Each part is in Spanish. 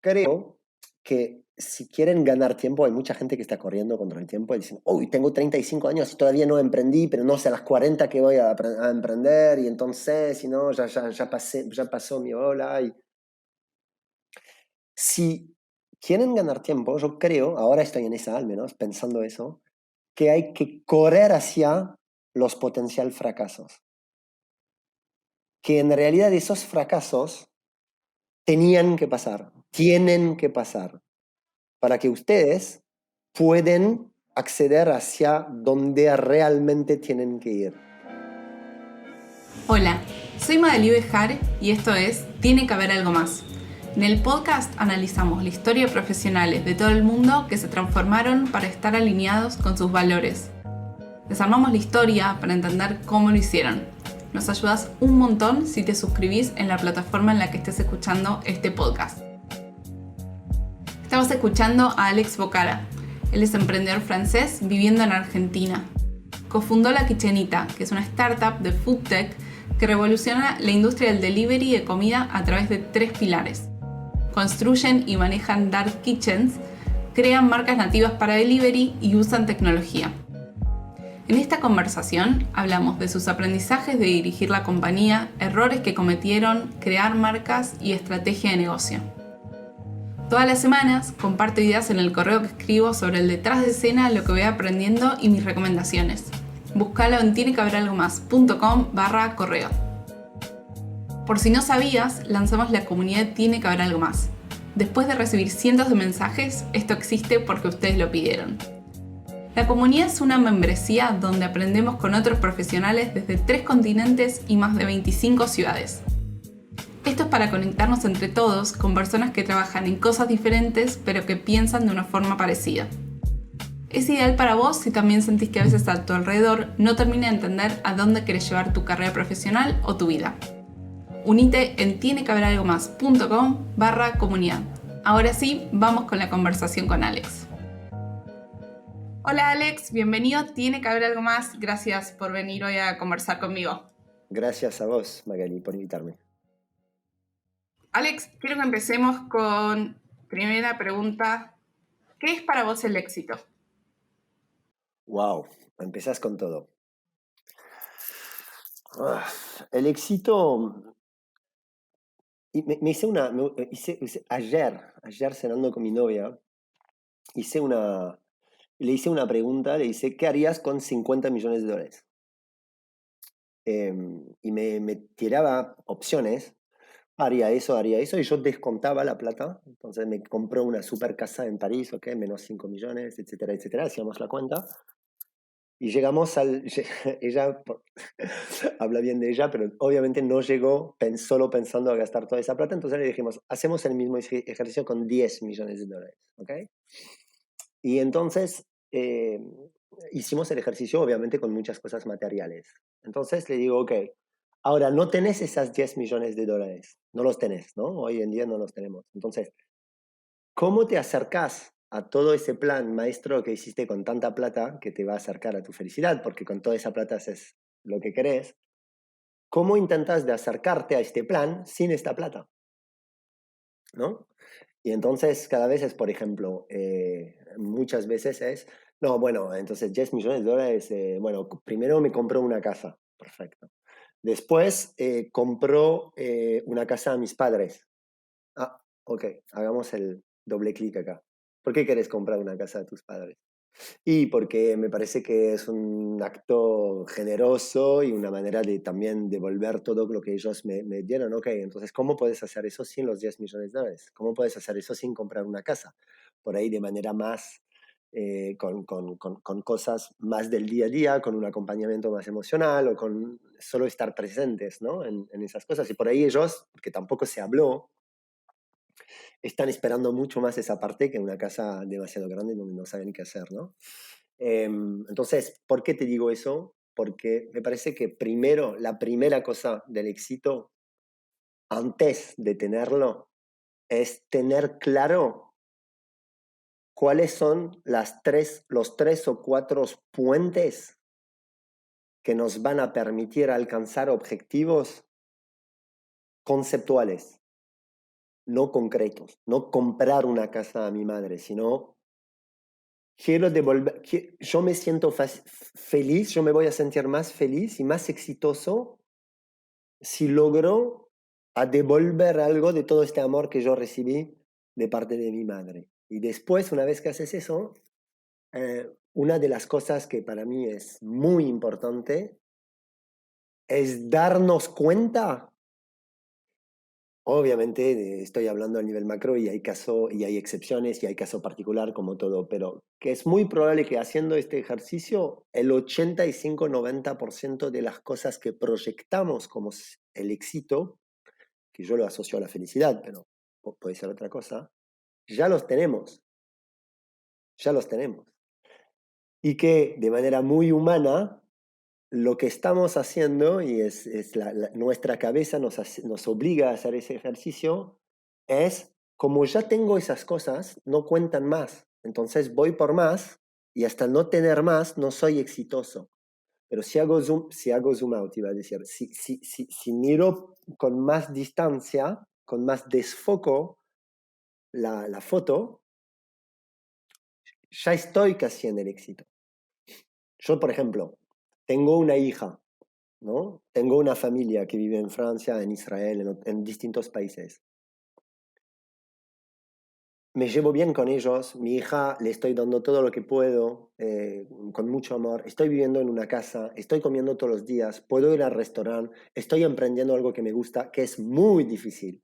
creo que si quieren ganar tiempo, hay mucha gente que está corriendo contra el tiempo y dicen, uy, tengo 35 años y todavía no emprendí, pero no sé a las 40 que voy a emprender y entonces, si no, ya pasó mi ola. Si quieren ganar tiempo, yo creo, ahora estoy en esa al menos, pensando eso, que hay que correr hacia los potencial fracasos. Que en realidad esos fracasos tenían que pasar, tienen que pasar, para que ustedes pueden acceder hacia donde realmente tienen que ir. Hola, soy Madalí Bejar y esto es Tiene que haber algo más. En el podcast analizamos la historia de profesionales de todo el mundo que se transformaron para estar alineados con sus valores. Desarmamos la historia para entender cómo lo hicieron. Nos ayudas un montón si te suscribís en la plataforma en la que estés escuchando este podcast. Estamos escuchando a Alex Bocara. Él es emprendedor francés viviendo en Argentina. Cofundó La Kitchenita, que es una startup de food tech que revoluciona la industria del delivery de comida a través de 3 pilares. Construyen y manejan dark kitchens, crean marcas nativas para delivery y usan tecnología. En esta conversación hablamos de sus aprendizajes de dirigir la compañía, errores que cometieron, crear marcas y estrategia de negocio. Todas las semanas comparto ideas en el correo que escribo sobre el detrás de escena, lo que voy aprendiendo y mis recomendaciones. Búscalo en tienequehaberalgomás.com/correo. Por si no sabías, lanzamos la comunidad Tiene que haber algo más. Después de recibir cientos de mensajes, esto existe porque ustedes lo pidieron. La comunidad es una membresía donde aprendemos con otros profesionales desde 3 continentes y más de 25 ciudades. Esto es para conectarnos entre todos con personas que trabajan en cosas diferentes pero que piensan de una forma parecida. Es ideal para vos si también sentís que a veces a tu alrededor no termina de entender a dónde querés llevar tu carrera profesional o tu vida. Unite en tienequehaberalgomás.com/comunidad. Ahora sí, vamos con la conversación con Alex. Hola Alex, bienvenido. Tiene que haber algo más. Gracias por venir hoy a conversar conmigo. Gracias a vos, Magali, por invitarme. Alex, quiero que empecemos con primera pregunta. ¿Qué es para vos el éxito? Wow, empezás con todo. El éxito. Y me hice una. Ayer cenando con mi novia, le hice una pregunta, le hice, ¿qué harías con 50 millones de dólares? Y me tiraba opciones, haría eso, y yo descontaba la plata. Entonces me compró una super casa en París, ok, menos 5 millones, etcétera, etcétera, hacíamos la cuenta. Y llegamos al... Ella habla bien de ella, pero obviamente no llegó solo pensando a gastar toda esa plata. Entonces le dijimos, hacemos el mismo ejercicio con 10 millones de dólares. ¿Ok? Y entonces hicimos el ejercicio obviamente con muchas cosas materiales. Entonces le digo, ok, ahora no tenés esas 10 millones de dólares. No los tenés, ¿no? Hoy en día no los tenemos. Entonces, ¿cómo te acercás a todo ese plan maestro que hiciste con tanta plata que te va a acercar a tu felicidad? Porque con toda esa plata haces lo que querés. ¿Cómo intentas de acercarte a este plan sin esta plata? ¿No? Y entonces cada vez es, por ejemplo, muchas veces es, no, bueno, entonces 10 millones de dólares, bueno, primero me compró una casa, perfecto. Después compró una casa a mis padres. Ah, ok, hagamos el doble clic acá. ¿Por qué querés comprar una casa a tus padres? Y porque me parece que es un acto generoso y una manera de también devolver todo lo que ellos me dieron. Ok, entonces, ¿cómo puedes hacer eso sin los 10 millones de dólares? ¿Cómo puedes hacer eso sin comprar una casa? Por ahí de manera más, con cosas más del día a día, con un acompañamiento más emocional o con solo estar presentes, ¿no? En esas cosas. Y por ahí ellos, porque tampoco se habló, están esperando mucho más esa parte que una casa demasiado grande donde no saben qué hacer, ¿no? Entonces, ¿por qué te digo eso? Porque me parece que primero, la primera cosa del éxito, antes de tenerlo, es tener claro cuáles son los tres o cuatro puentes que nos van a permitir alcanzar objetivos conceptuales. no concretos. No comprar una casa a mi madre, sino quiero devolver, yo me siento feliz, yo me voy a sentir más feliz y más exitoso si logro a devolver algo de todo este amor que yo recibí de parte de mi madre. Y después, una vez que haces eso, una de las cosas que para mí es muy importante es darnos cuenta. Obviamente estoy hablando a nivel macro y hay caso y hay excepciones y hay caso particular como todo, pero que es muy probable que haciendo este ejercicio el 85-90% de las cosas que proyectamos como el éxito, que yo lo asocio a la felicidad, pero puede ser otra cosa, ya los tenemos, ya los tenemos. Y que de manera muy humana lo que estamos haciendo, y nuestra cabeza nos obliga a hacer ese ejercicio, es como ya tengo esas cosas, no cuentan más. Entonces voy por más y hasta no tener más no soy exitoso. Pero si hago zoom out, iba a decir, si miro con más distancia, con más desfoco la foto, ya estoy casi en el éxito. Yo, por ejemplo, tengo una hija, ¿no? Tengo una familia que vive en Francia, en Israel, en distintos países. Me llevo bien con ellos, mi hija le estoy dando todo lo que puedo, con mucho amor, estoy viviendo en una casa, estoy comiendo todos los días, puedo ir al restaurante, estoy emprendiendo algo que me gusta, que es muy difícil,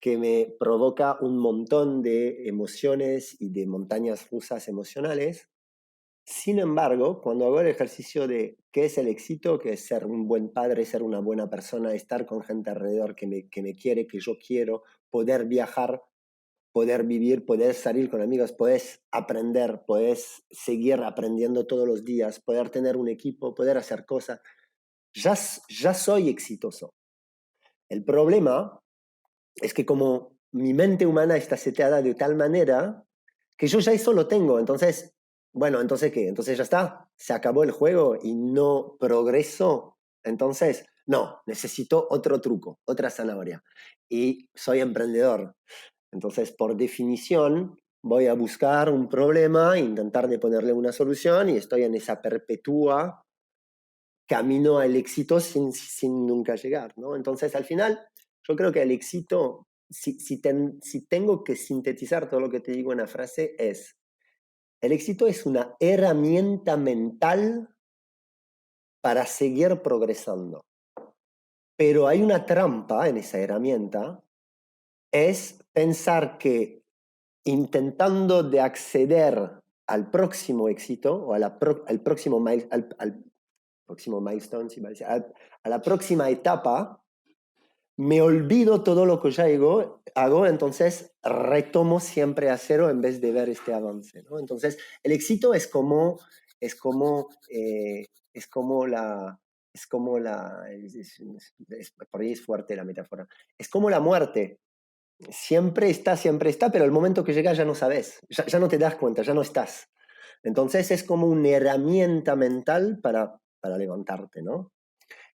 que me provoca un montón de emociones y de montañas rusas emocionales. Sin embargo, cuando hago el ejercicio de qué es el éxito, que es ser un buen padre, ser una buena persona, estar con gente alrededor que me quiere, que yo quiero, poder viajar, poder vivir, poder salir con amigos, puedes aprender, puedes seguir aprendiendo todos los días, poder tener un equipo, poder hacer cosas, ya soy exitoso. El problema es que como mi mente humana está seteada de tal manera que yo ya eso lo tengo, entonces, bueno, entonces ¿qué? Entonces ya está, se acabó el juego y no progreso, entonces, no, necesito otro truco, otra zanahoria. Y soy emprendedor, entonces por definición voy a buscar un problema, intentar de ponerle una solución y estoy en esa perpetua camino al éxito sin nunca llegar, ¿no? Entonces al final yo creo que el éxito, si tengo que sintetizar todo lo que te digo en una frase, el éxito es una herramienta mental para seguir progresando. Pero hay una trampa en esa herramienta, es pensar que intentando de acceder al próximo éxito o al próximo milestone, a la próxima etapa, me olvido todo lo que ya hago, entonces retomo siempre a cero en vez de ver este avance, ¿no? Entonces, el éxito es como, es como la, es como la, por ahí es fuerte la metáfora, es como la muerte. Siempre está, pero el momento que llega ya no sabes, ya no te das cuenta, ya no estás. Entonces es como una herramienta mental para levantarte, ¿no?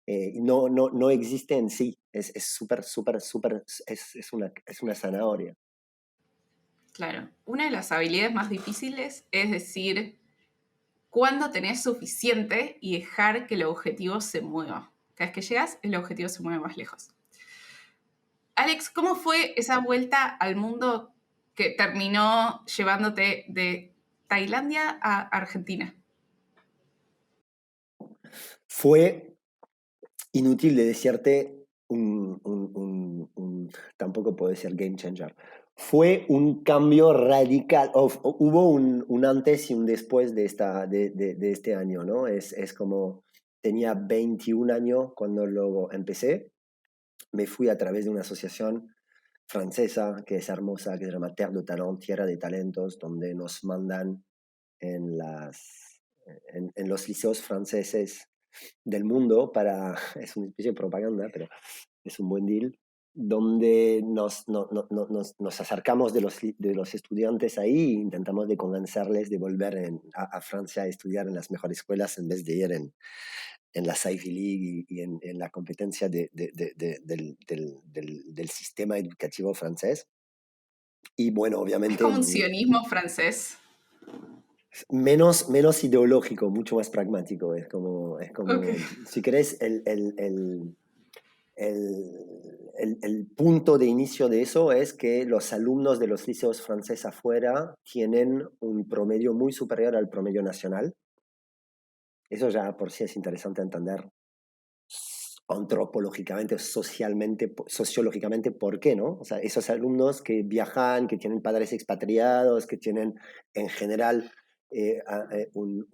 No existe en sí, es súper, súper, es una zanahoria. Claro, una de las habilidades más difíciles es decir cuándo tenés suficiente y dejar que el objetivo se mueva. Cada vez que llegas, el objetivo se mueve más lejos. Alex, ¿cómo fue esa vuelta al mundo que terminó llevándote de Tailandia a Argentina? Fue inútil de decirte tampoco puede ser game changer. Fue un cambio radical, hubo un antes y un después de este año, ¿no? Es como, tenía 21 años cuando luego empecé, me fui a través de una asociación francesa que es hermosa, que se llama Terre de Talent, Tierra de Talentos, donde nos mandan en, en los liceos franceses del mundo para, es una especie de propaganda, pero es un buen deal, donde nos acercamos de los estudiantes ahí e intentamos de convencerles de volver a Francia a estudiar en las mejores escuelas en vez de ir en la Ivy League y en la competencia del sistema educativo francés. Y bueno, Es obviamente como un sionismo francés. menos ideológico, mucho más pragmático. Es Ok. como si querés, el punto de inicio de eso es que los alumnos de los liceos franceses afuera tienen un promedio muy superior al promedio nacional. Eso ya por sí es interesante entender antropológicamente, socialmente, sociológicamente, ¿por qué no? O sea, esos alumnos que viajan, que tienen padres expatriados, que tienen en general un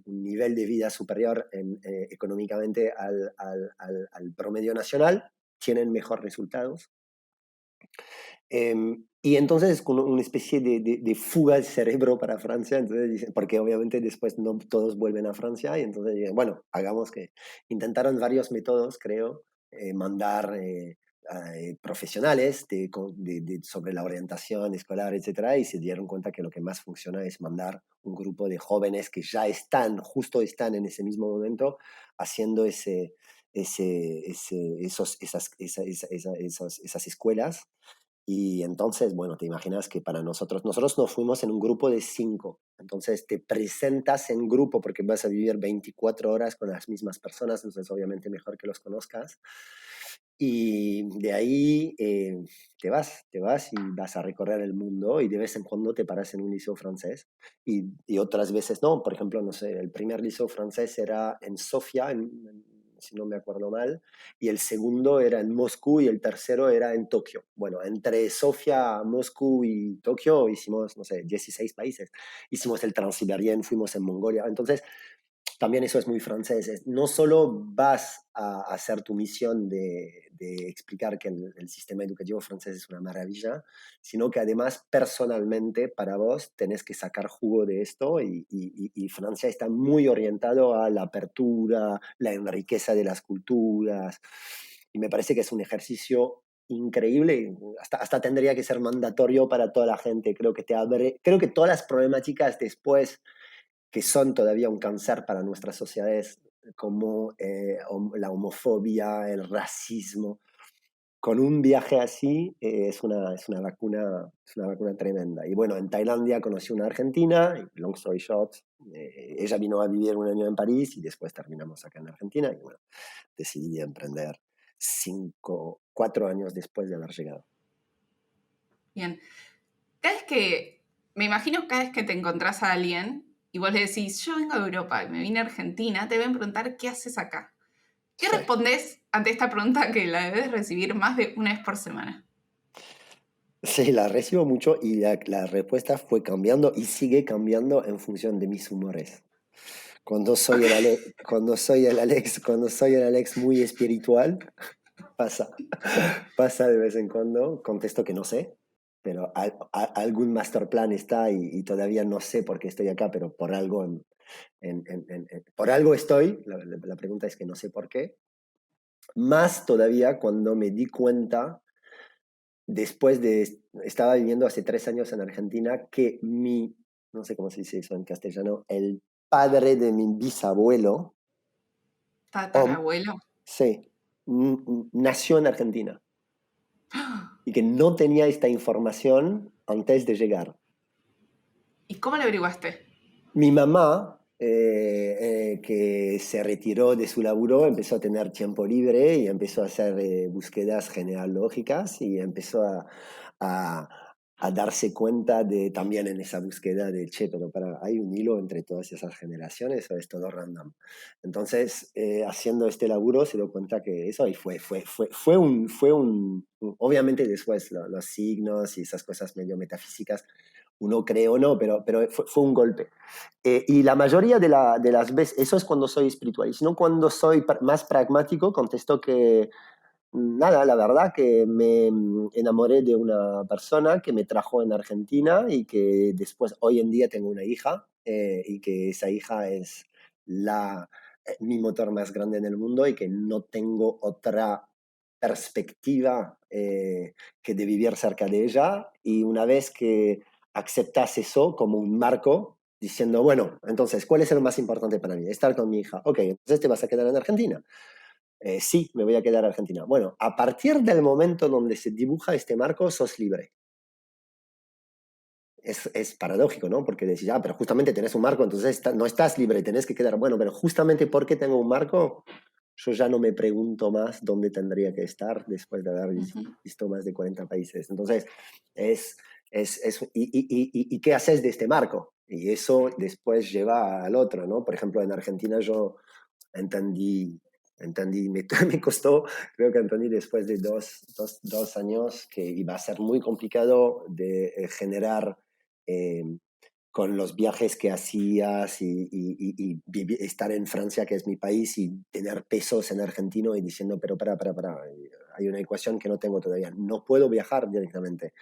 nivel de vida superior económicamente al promedio nacional, tienen mejores resultados. Y entonces es como una especie de fuga del cerebro para Francia, entonces dicen, porque obviamente después no todos vuelven a Francia, y entonces dicen, bueno, hagamos que intentaron varios métodos, creo, mandar profesionales sobre la orientación escolar, etcétera, y se dieron cuenta que lo que más funciona es mandar un grupo de jóvenes que ya justo están en ese mismo momento haciendo esas escuelas. Y entonces, bueno, te imaginas que para nosotros nos fuimos en un grupo de 5. Entonces te presentas en grupo porque vas a vivir 24 horas con las mismas personas, entonces obviamente mejor que los conozcas. Y de ahí te vas y vas a recorrer el mundo y de vez en cuando te paras en un liceo francés y otras veces no. Por ejemplo, no sé, el primer liceo francés era en Sofía, si no me acuerdo mal, y el segundo era en Moscú y el tercero era en Tokio. Bueno, entre Sofía, Moscú y Tokio hicimos, no sé, 16 países. Hicimos el Transsiberian, fuimos en Mongolia. Entonces, también eso es muy francés. No solo vas a hacer tu misión de explicar que el sistema educativo francés es una maravilla, sino que además personalmente para vos tenés que sacar jugo de esto y Francia está muy orientado a la apertura, la riqueza de las culturas y me parece que es un ejercicio increíble, hasta tendría que ser mandatorio para toda la gente. Creo que todas las problemáticas después que son todavía un cáncer para nuestras sociedades, como la homofobia, el racismo. Con un viaje así es una vacuna tremenda. Y bueno, en Tailandia conocí una argentina, y long story short, ella vino a vivir un año en París y después terminamos acá en Argentina y bueno, decidí emprender 4 años después de haber llegado. Bien. Cada vez que, me imagino cada vez que te encontrás a alguien y vos le decís, yo vengo de Europa y me vine a Argentina, te deben preguntar, ¿qué haces acá? ¿Qué Sí. respondés ante esta pregunta que la debes recibir más de una vez por semana? Sí, la recibo mucho y la respuesta fue cambiando y sigue cambiando en función de mis humores. Ok. Cuando soy el Alex muy espiritual, pasa, pasa de vez en cuando, contesto que no sé, pero algún master plan está y todavía no sé por qué estoy acá, pero por algo, por algo estoy. La pregunta es que no sé por qué. Más todavía cuando me di cuenta estaba viviendo hace 3 años en Argentina, que no sé cómo se dice eso en castellano, el padre de mi bisabuelo, Tatarabuelo. sí, nació en Argentina y que no tenía esta información antes de llegar. ¿Y cómo lo averiguaste? Mi mamá, que se retiró de su laburo, empezó a tener tiempo libre y empezó a hacer búsquedas genealógicas y empezó a, a darse cuenta también en esa búsqueda de, che, pero hay un hilo entre todas esas generaciones o es todo random. Entonces, haciendo este laburo, se dio cuenta que eso y obviamente después los signos y esas cosas medio metafísicas uno cree o no, pero fue un golpe. Y la mayoría de las veces, eso es cuando soy espiritual, y si no cuando soy más pragmático, contesto que nada, la verdad que me enamoré de una persona que me trajo en Argentina y que después, hoy en día tengo una hija y que esa hija es mi motor más grande en el mundo y que no tengo otra perspectiva que de vivir cerca de ella. Y una vez que aceptas eso como un marco, diciendo, bueno, entonces, ¿cuál es lo más importante para mí? Estar con mi hija. Ok, entonces te vas a quedar en Argentina. Sí, me voy a quedar en Argentina. Bueno, a partir del momento donde se dibuja este marco, sos libre. es paradójico, ¿no? Porque decís, pero justamente tenés un marco, entonces no estás libre, tenés que quedar, bueno, pero justamente porque tengo un marco, yo ya no me pregunto más dónde tendría que estar después de haber Ujú. visto más de 40 países. Entonces, ¿y qué haces de este marco? Y eso después lleva al otro, ¿no? Por ejemplo, en Argentina yo entendí, me costó, creo que entendí después de dos años que iba a ser muy complicado de generar eh, con los viajes que hacías y estar en Francia, que es mi país, y tener pesos en argentino y diciendo, pero para, hay una ecuación que no tengo todavía, no puedo viajar directamente.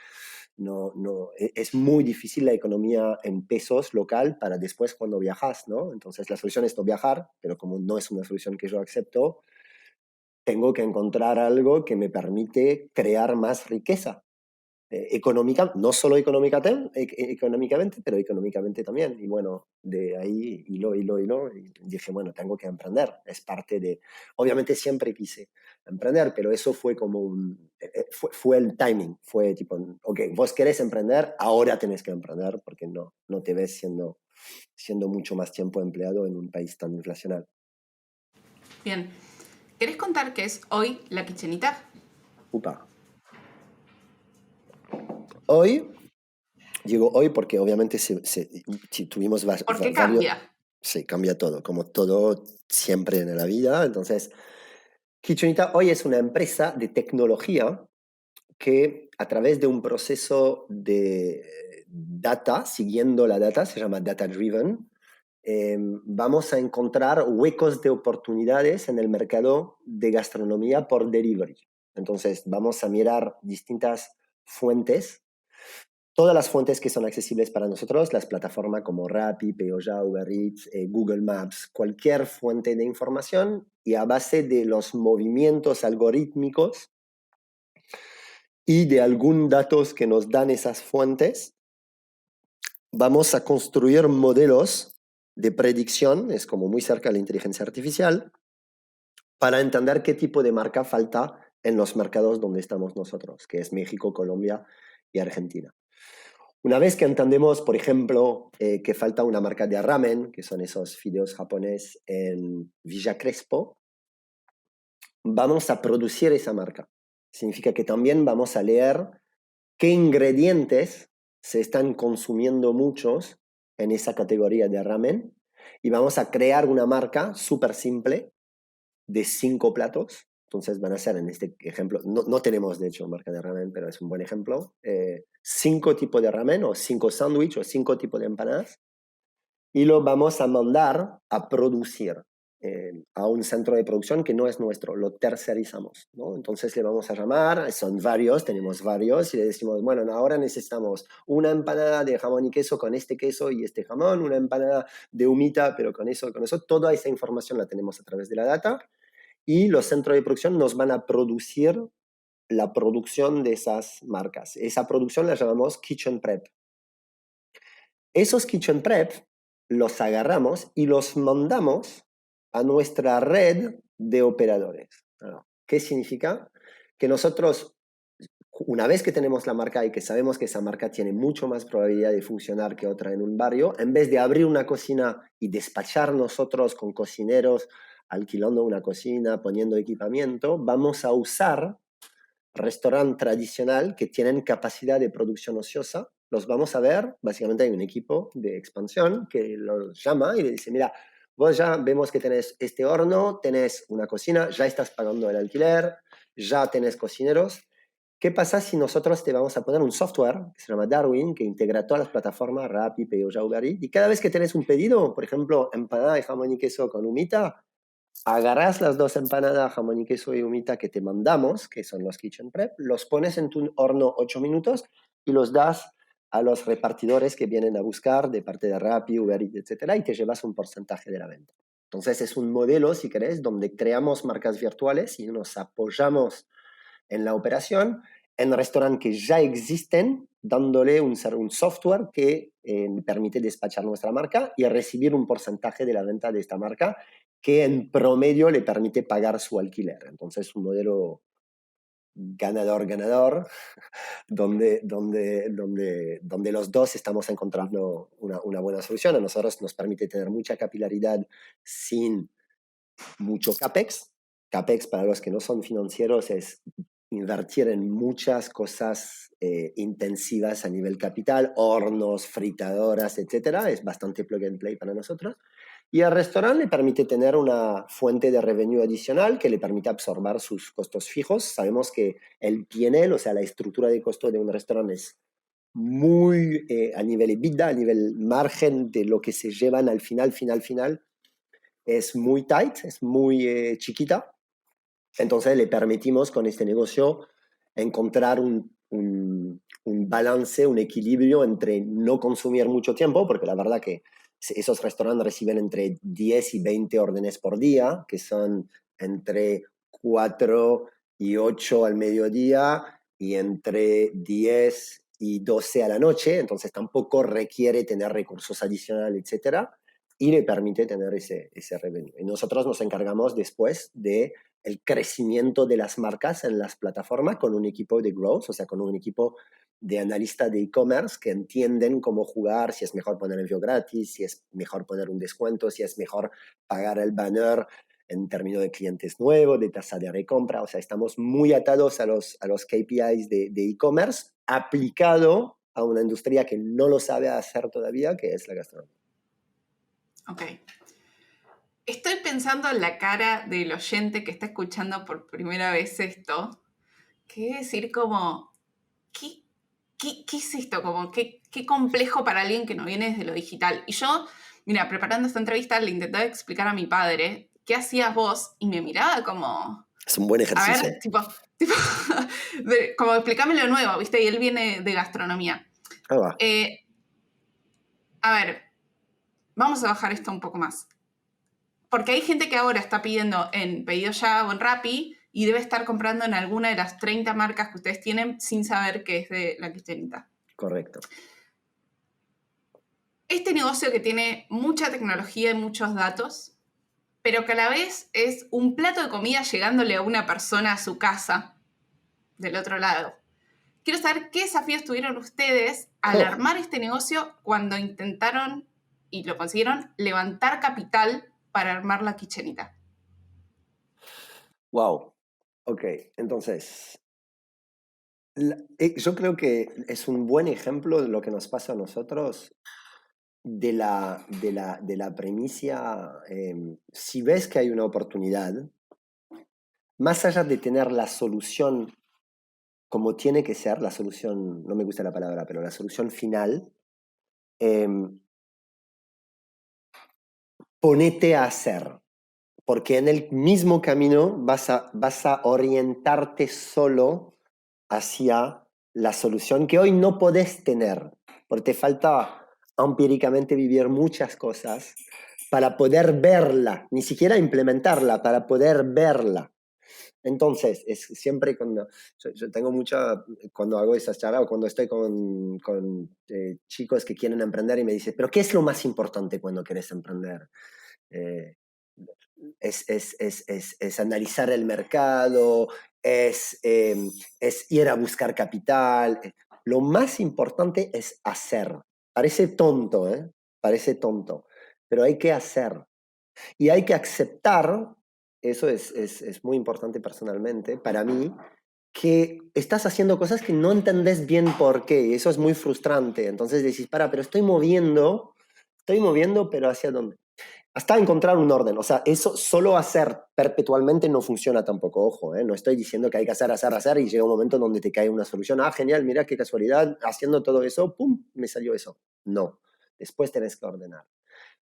No, es muy difícil la economía en pesos local para después cuando viajas, ¿no? Entonces la solución es no viajar, pero como no es una solución que yo acepto, tengo que encontrar algo que me permite crear más riqueza económica, no solo económicamente, pero económicamente también. Y bueno, de ahí y dije, bueno, tengo que emprender. Es parte de, obviamente siempre quise emprender, pero eso fue como fue el timing, fue tipo, ok, vos querés emprender, ahora tenés que emprender porque no te ves siendo mucho más tiempo empleado en un país tan inflacional. Bien. ¿Querés contar qué es hoy la Kitchenita? Upa. Hoy Digo hoy porque obviamente si tuvimos ¿Por qué varios, cambia? se cambia todo, como todo siempre en la vida. Entonces, Kitchenita hoy es una empresa de tecnología que a través de un proceso de data, siguiendo la data, se llama Data Driven, vamos a encontrar huecos de oportunidades en el mercado de gastronomía por delivery. Entonces, vamos a mirar distintas fuentes, todas las fuentes que son accesibles para nosotros, las plataformas como Rappi, Peoja, Uber Eats, Google Maps, cualquier fuente de información, y a base de los movimientos algorítmicos y de algún datos que nos dan esas fuentes, vamos a construir modelos de predicción, es como muy cerca de la inteligencia artificial, para entender qué tipo de marca falta en los mercados donde estamos nosotros, que es México, Colombia y Argentina. Una vez que entendemos, por ejemplo, que falta una marca de ramen, que son esos fideos japoneses en Villa Crespo, vamos a producir esa marca. Significa que también vamos a leer qué ingredientes se están consumiendo muchos en esa categoría de ramen y vamos a crear una marca súper simple de 5 platos. Entonces van a ser, en este ejemplo, no tenemos de hecho marca de ramen, pero es un buen ejemplo, 5 tipos de ramen o 5 sándwiches o 5 tipos de empanadas y lo vamos a mandar a producir a un centro de producción que no es nuestro, lo tercerizamos, ¿no? Entonces le vamos a llamar, son varios, tenemos varios, y le decimos, bueno, ahora necesitamos una empanada de jamón y queso con este queso y este jamón, una empanada de humita, pero con eso, toda esa información la tenemos a través de la data, y los centros de producción nos van a producir la producción de esas marcas. Esa producción la llamamos Kitchen Prep. Esos Kitchen Prep los agarramos y los mandamos a nuestra red de operadores. ¿Qué significa? Que nosotros, una vez que tenemos la marca y que sabemos que esa marca tiene mucho más probabilidad de funcionar que otra en un barrio, en vez de abrir una cocina y despachar nosotros con cocineros, alquilando una cocina, poniendo equipamiento, vamos a usar restaurante tradicional que tienen capacidad de producción ociosa, los vamos a ver, básicamente hay un equipo de expansión que los llama y le dice, mira, vos ya vemos que tenés este horno, tenés una cocina, ya estás pagando el alquiler, ya tenés cocineros. ¿Qué pasa si nosotros te vamos a poner un software que se llama Darwin, que integra todas las plataformas, Rappi, Peoja, Uber Eats, y cada vez que tenés un pedido, por ejemplo, empanada de jamón y queso con humita, agarras las 2 empanadas, jamón y queso y humita que te mandamos, que son los Kitchen Prep, los pones en tu horno 8 minutos y los das a los repartidores que vienen a buscar de parte de Rappi, Uber Eats, etcétera, y te llevas un porcentaje de la venta. Entonces es un modelo, si querés, donde creamos marcas virtuales y nos apoyamos en la operación en restaurantes que ya existen, dándole un software que permite despachar nuestra marca y recibir un porcentaje de la venta de esta marca que en promedio le permite pagar su alquiler. Entonces, un modelo ganador, ganador, donde los dos estamos encontrando una buena solución. A nosotros nos permite tener mucha capilaridad sin mucho CAPEX. CAPEX, para los que no son financieros, es invertir en muchas cosas intensivas a nivel capital, hornos, fritadoras, etcétera. Es bastante plug and play para nosotros. Y al restaurante le permite tener una fuente de revenue adicional que le permite absorber sus costos fijos. Sabemos que el P&L, o sea, la estructura de costo de un restaurante es muy a nivel EBITDA, a nivel margen de lo que se llevan al final, es muy tight, es muy chiquita. Entonces le permitimos con este negocio encontrar un balance, un equilibrio entre no consumir mucho tiempo, porque la verdad que esos restaurantes reciben entre 10 y 20 órdenes por día, que son entre 4 y 8 al mediodía y entre 10 y 12 a la noche, entonces tampoco requiere tener recursos adicionales, etcétera, y le permite tener ese revenue. Y nosotros nos encargamos después de el crecimiento de las marcas en las plataformas con un equipo de growth, o sea, con un equipo de analistas de e-commerce que entienden cómo jugar, si es mejor poner envío gratis, si es mejor poner un descuento, si es mejor pagar el banner en términos de clientes nuevos, de tasa de recompra. O sea, estamos muy atados a los KPIs de e-commerce aplicado a una industria que no lo sabe hacer todavía, que es la gastronomía. Ok. Estoy pensando en la cara del oyente que está escuchando por primera vez esto, que es decir como, ¿qué es esto? Como, qué complejo para alguien que no viene desde lo digital. Y yo, mira, preparando esta entrevista le intentaba explicar a mi padre qué hacías vos y me miraba como, Es un buen a ejercicio. ver, como explícame lo nuevo, ¿viste? Y él viene de gastronomía. Ah, va. A ver, vamos a bajar esto un poco más. Porque hay gente que ahora está pidiendo en Pedido Ya o en Rappi y debe estar comprando en alguna de las 30 marcas que ustedes tienen sin saber que es de La Kitchenita. Correcto. Este negocio que tiene mucha tecnología y muchos datos, pero que a la vez es un plato de comida llegándole a una persona a su casa del otro lado. Quiero saber qué desafíos tuvieron ustedes al Oh, armar este negocio cuando intentaron, y lo consiguieron, levantar capital para armar La Kitchenita. wow. Ok, entonces, yo creo que es un buen ejemplo de lo que nos pasa a nosotros, de la premisa. Si ves que hay una oportunidad, más allá de tener la solución como tiene que ser, la solución, no me gusta la palabra, pero la solución final, eh, ponete a hacer. Porque en el mismo camino vas a orientarte solo hacia la solución que hoy no podés tener, porque te falta empíricamente vivir muchas cosas para poder verla, ni siquiera implementarla, para poder verla. Entonces, es siempre cuando yo tengo mucha, cuando hago esas charlas o cuando estoy con chicos que quieren emprender y me dicen, pero ¿qué es lo más importante cuando quieres emprender? Eh, es analizar el mercado, es ir a buscar capital. Lo más importante es hacer. Parece tonto, ¿eh? Parece tonto, pero hay que hacer. Y hay que aceptar, eso es muy importante personalmente, para mí, que estás haciendo cosas que no entendés bien por qué, y eso es muy frustrante. Entonces decís, pero estoy moviendo, pero ¿hacia dónde? Hasta encontrar un orden. O sea, eso solo hacer perpetualmente no funciona tampoco, ojo, ¿eh? No estoy diciendo que hay que hacer y llega un momento donde te cae una solución. Ah, genial, mira qué casualidad, haciendo todo eso, ¡pum!, me salió eso. No, después tenés que ordenar.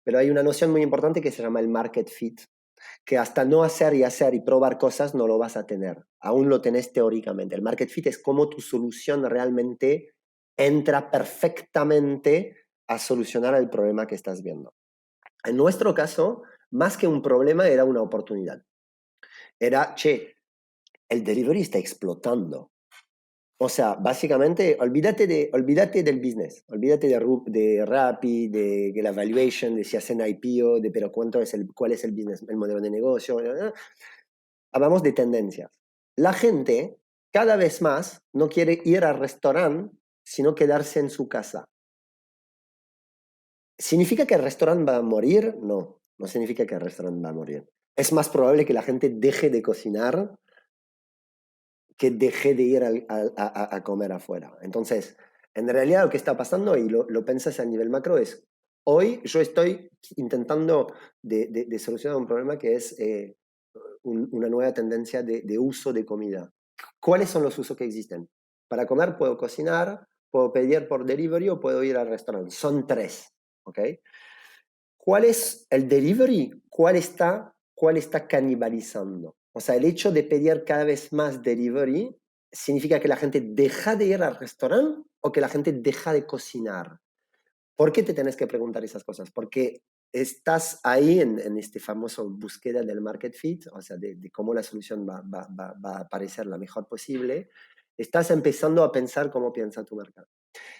Pero hay una noción muy importante que se llama el market fit, que hasta no hacer y probar cosas no lo vas a tener. Aún lo tenés teóricamente. El market fit es cómo tu solución realmente entra perfectamente a solucionar el problema que estás viendo. En nuestro caso, más que un problema, era una oportunidad. Era, che, el delivery está explotando. O sea, básicamente, olvídate del business, olvídate de Rappi, de la valuation, de si hacen IPO, de pero cuál es el business, el modelo de negocio. Hablamos de tendencias. La gente cada vez más no quiere ir al restaurante, sino quedarse en su casa. ¿Significa que el restaurante va a morir? No, no significa que el restaurante va a morir. Es más probable que la gente deje de cocinar que deje de ir a comer afuera. Entonces, en realidad lo que está pasando, y lo pensás a nivel macro, es hoy yo estoy intentando de solucionar un problema que es una nueva tendencia de uso de comida. ¿Cuáles son los usos que existen? Para comer puedo cocinar, puedo pedir por delivery o puedo ir al restaurante. Son tres, ¿ok? ¿Cuál es el delivery? ¿Cuál está canibalizando? O sea, el hecho de pedir cada vez más delivery significa que la gente deja de ir al restaurante o que la gente deja de cocinar. ¿Por qué te tenés que preguntar esas cosas? Porque estás ahí en este famoso búsqueda del market fit, o sea, de cómo la solución va a parecer la mejor posible. Estás empezando a pensar cómo piensa tu mercado.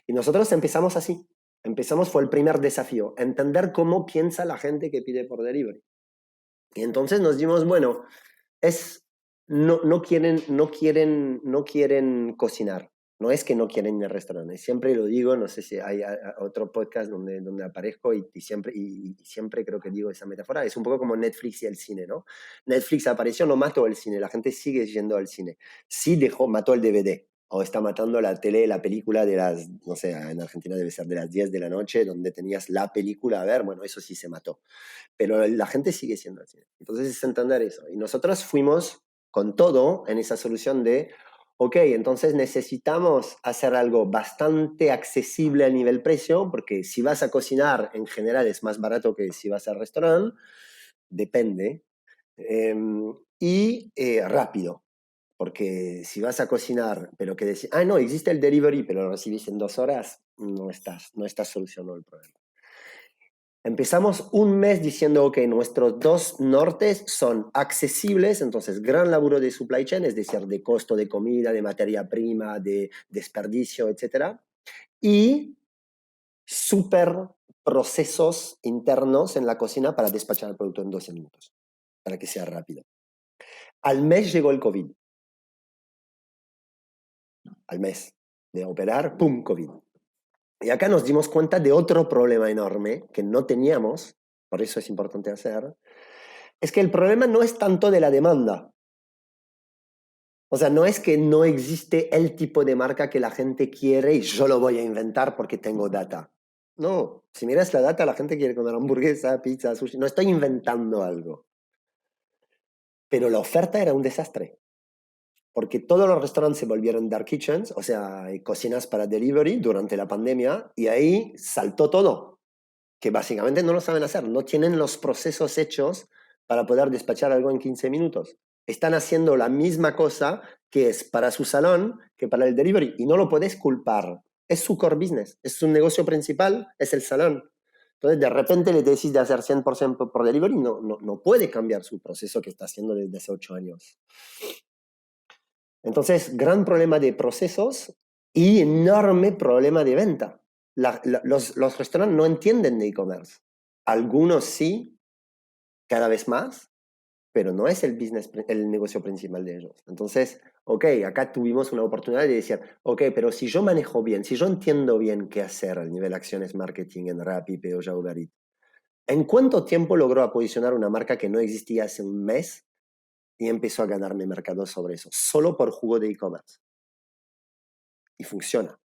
Y nosotros empezamos así. Empezamos, fue el primer desafío, entender cómo piensa la gente que pide por delivery. Y entonces nos dimos, bueno, no quieren cocinar. No es que no quieren ir al restaurante. Siempre lo digo, no sé si hay otro podcast donde aparezco y siempre creo que digo esa metáfora. Es un poco como Netflix y el cine, ¿no? Netflix apareció, no mató el cine, la gente sigue yendo al cine. Sí mató el DVD. O está matando la tele, la película de las, no sé, en Argentina debe ser de las 10 de la noche, donde tenías la película a ver, bueno, eso sí se mató. Pero la gente sigue siendo al cine. Entonces es entender eso. Y nosotros fuimos con todo en esa solución de, ok, entonces necesitamos hacer algo bastante accesible a nivel precio, porque si vas a cocinar, en general es más barato que si vas al restaurante, depende, y rápido. Porque si vas a cocinar, pero que decís, no, existe el delivery, pero lo recibís en 2 horas, no estás solucionando el problema. Empezamos un mes diciendo que nuestros dos nortes son accesibles, entonces gran laburo de supply chain, es decir, de costo de comida, de materia prima, de desperdicio, etc. Y super procesos internos en la cocina para despachar el producto en 12 minutos, para que sea rápido. Al mes llegó el COVID. Al mes de operar, ¡pum!, COVID. Y acá nos dimos cuenta de otro problema enorme que no teníamos, por eso es importante hacer, es que el problema no es tanto de la demanda. O sea, no es que no existe el tipo de marca que la gente quiere y yo lo voy a inventar porque tengo data. No, si miras la data, la gente quiere comer hamburguesa, pizza, sushi. No estoy inventando algo. Pero la oferta era un desastre. Porque todos los restaurantes se volvieron dark kitchens, o sea, cocinas para delivery durante la pandemia, y ahí saltó todo. Que básicamente no lo saben hacer, no tienen los procesos hechos para poder despachar algo en 15 minutos. Están haciendo la misma cosa que es para su salón que para el delivery y no lo puedes culpar. Es su core business, es su negocio principal, es el salón. Entonces, de repente le decís de hacer 100% por delivery, no puede cambiar su proceso que está haciendo desde hace 8 años. Entonces, gran problema de procesos y enorme problema de venta. Los restaurantes no entienden de e-commerce. Algunos sí, cada vez más, pero no es el negocio principal de ellos. Entonces, ok, acá tuvimos una oportunidad de decir, ok, pero si yo manejo bien, si yo entiendo bien qué hacer al nivel de acciones marketing en Rappi, Peoja, Uber Eats, ¿en cuánto tiempo logró posicionar una marca que no existía hace un mes y empezó a ganarme mercado sobre eso? Solo por jugo de e-commerce. Y funciona.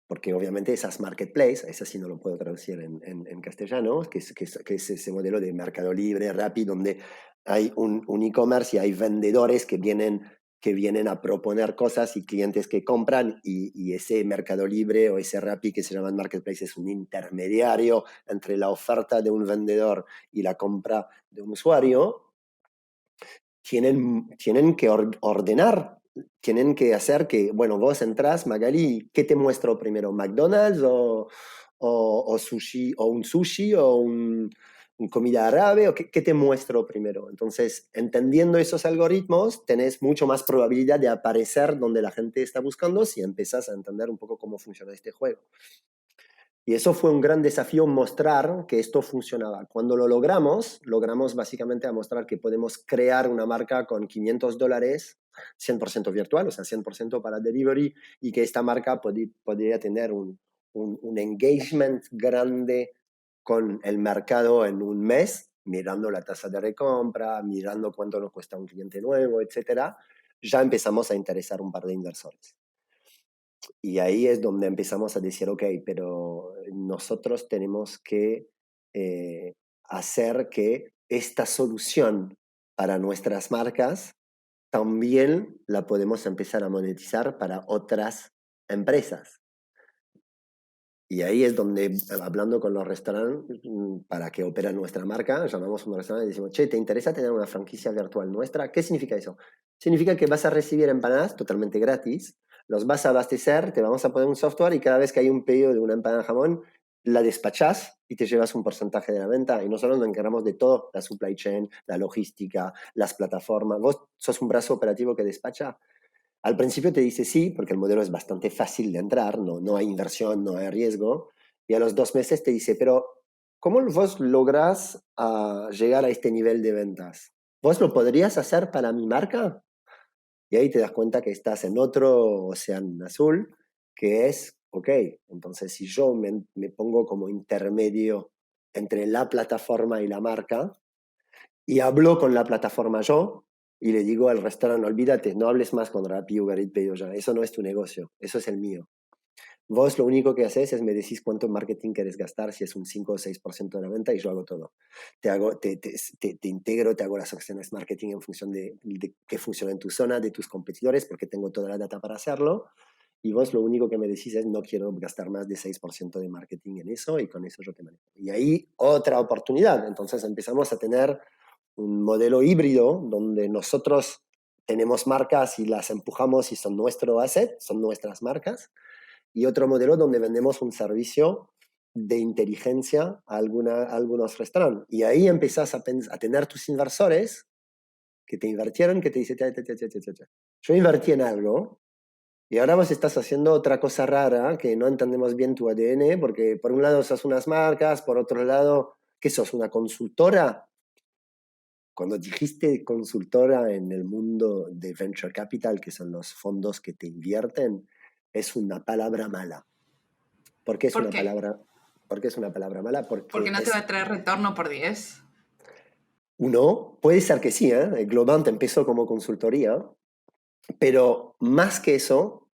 Porque obviamente esas marketplaces, esa sí no lo puedo traducir en castellano, que es ese modelo de mercado libre, Rappi, donde hay un e-commerce y hay vendedores que vienen a proponer cosas y clientes que compran y ese mercado libre o ese Rappi que se llama marketplace es un intermediario entre la oferta de un vendedor y la compra de un usuario. Tienen que ordenar, tienen que hacer que, bueno, vos entras, Magali, ¿qué te muestro primero? ¿McDonald's o sushi, o un sushi o un comida árabe? ¿O qué te muestro primero? Entonces, entendiendo esos algoritmos, tenés mucho más probabilidad de aparecer donde la gente está buscando si empezás a entender un poco cómo funciona este juego. Y eso fue un gran desafío, mostrar que esto funcionaba. Cuando lo logramos básicamente a mostrar que podemos crear una marca con $500, 100% virtual, o sea, 100% para delivery, y que esta marca podría tener un engagement grande con el mercado en un mes, mirando la tasa de recompra, mirando cuánto nos cuesta un cliente nuevo, etcétera. Ya empezamos a interesar un par de inversores. Y ahí es donde empezamos a decir, ok, pero nosotros tenemos que hacer que esta solución para nuestras marcas también la podemos empezar a monetizar para otras empresas. Y ahí es donde, hablando con los restaurantes para que operan nuestra marca, llamamos a un restaurante y decimos, che, ¿te interesa tener una franquicia virtual nuestra? ¿Qué significa eso? Significa que vas a recibir empanadas totalmente gratis, los vas a abastecer, te vamos a poner un software y cada vez que hay un pedido de una empanada de jamón, la despachás y te llevas un porcentaje de la venta. Y nosotros nos encargamos de todo, la supply chain, la logística, las plataformas. Vos sos un brazo operativo que despacha. Al principio te dice sí, porque el modelo es bastante fácil de entrar, no hay inversión, no hay riesgo. Y a los 2 meses te dice, pero ¿cómo vos lográs llegar a este nivel de ventas? ¿Vos lo podrías hacer para mi marca? Y ahí te das cuenta que estás en otro océano azul, que es, ok, entonces si yo me pongo como intermedio entre la plataforma y la marca, y hablo con la plataforma yo, y le digo al restaurante, olvídate, no hables más con Rappi, Uber Eats, Pedido Ya, eso no es tu negocio, eso es el mío. Vos lo único que haces es me decís cuánto marketing querés gastar, si es un 5 o 6% de la venta, y yo hago todo. Te integro, te hago las acciones marketing en función de qué funciona en tu zona, de tus competidores, porque tengo toda la data para hacerlo. Y vos lo único que me decís es no quiero gastar más de 6% de marketing en eso, y con eso yo te manejo. Y ahí otra oportunidad. Entonces empezamos a tener un modelo híbrido donde nosotros tenemos marcas y las empujamos y son nuestro asset, son nuestras marcas, y otro modelo donde vendemos un servicio de inteligencia a algunos restaurantes. Y ahí empezás a tener tus inversores que te invirtieron, que te dicen, yo invertí en algo y ahora vos estás haciendo otra cosa rara que no entendemos bien tu ADN, porque por un lado sos unas marcas, por otro lado, ¿qué sos? ¿Una consultora? Cuando dijiste consultora en el mundo de venture capital, que son los fondos que te invierten, es una palabra mala. ¿Por qué es ¿Por una qué? palabra, por qué es una palabra mala? Porque Porque no te va a traer retorno por 10. uno, puede ser que sí, ¿eh? Globant empezó como consultoría, pero más que eso,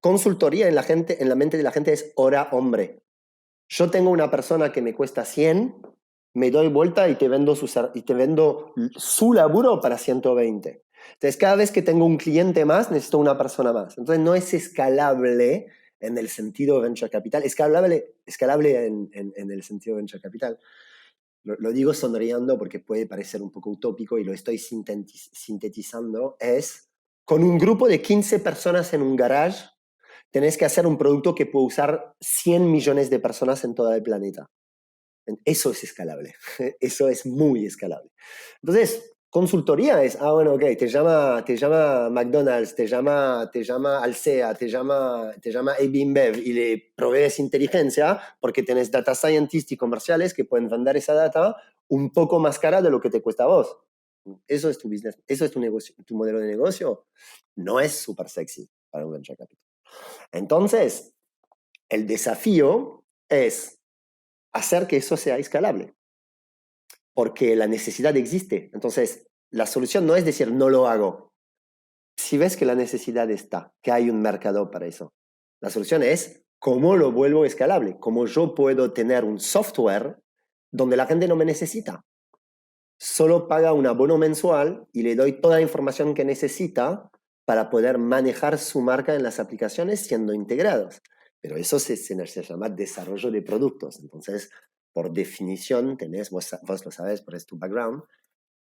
consultoría en la mente de la gente es hora hombre. Yo tengo una persona que me cuesta 100, me doy vuelta y te vendo su laburo para 120. Entonces, cada vez que tengo un cliente más, necesito una persona más. Entonces, no es escalable en el sentido venture capital, escalable en el sentido venture capital. Lo digo sonriendo porque puede parecer un poco utópico y lo estoy sintetizando, es con un grupo de 15 personas en un garage, tenés que hacer un producto que puede usar 100 millones de personas en todo el planeta. Eso es escalable, eso es muy escalable. Entonces, consultoría es, bueno, ok, te llama McDonald's, te llama Alsea, te llama AB InBev y le provees inteligencia porque tenés data scientists y comerciales que pueden vender esa data un poco más cara de lo que te cuesta a vos. Eso es tu business, eso es tu negocio, tu modelo de negocio. No es súper sexy para un venture capital. Entonces, el desafío es hacer que eso sea escalable, porque la necesidad existe. Entonces, la solución no es decir no lo hago. Si ves que la necesidad está, que hay un mercado para eso, la solución es cómo lo vuelvo escalable, cómo yo puedo tener un software donde la gente no me necesita. Solo paga un abono mensual y le doy toda la información que necesita para poder manejar su marca en las aplicaciones siendo integrados. Pero eso se llama desarrollo de productos. Entonces, por definición, vos lo sabes, por tu background,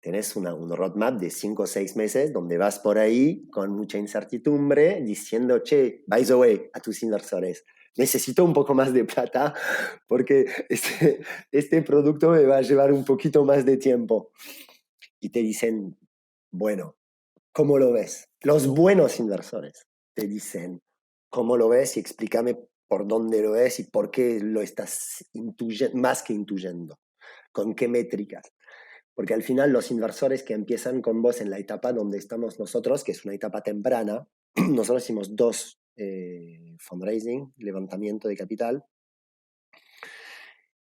tenés un roadmap de 5 o 6 meses donde vas por ahí con mucha incertidumbre diciendo, che, by the way, a tus inversores, necesito un poco más de plata porque este producto me va a llevar un poquito más de tiempo. Y te dicen, bueno, ¿cómo lo ves? Los buenos inversores te dicen, ¿cómo lo ves? Y explícame por dónde lo es y por qué lo estás intuyendo, más que intuyendo, con qué métricas. Porque al final los inversores que empiezan con vos en la etapa donde estamos nosotros, que es una etapa temprana, nosotros hicimos 2 fundraising, levantamiento de capital,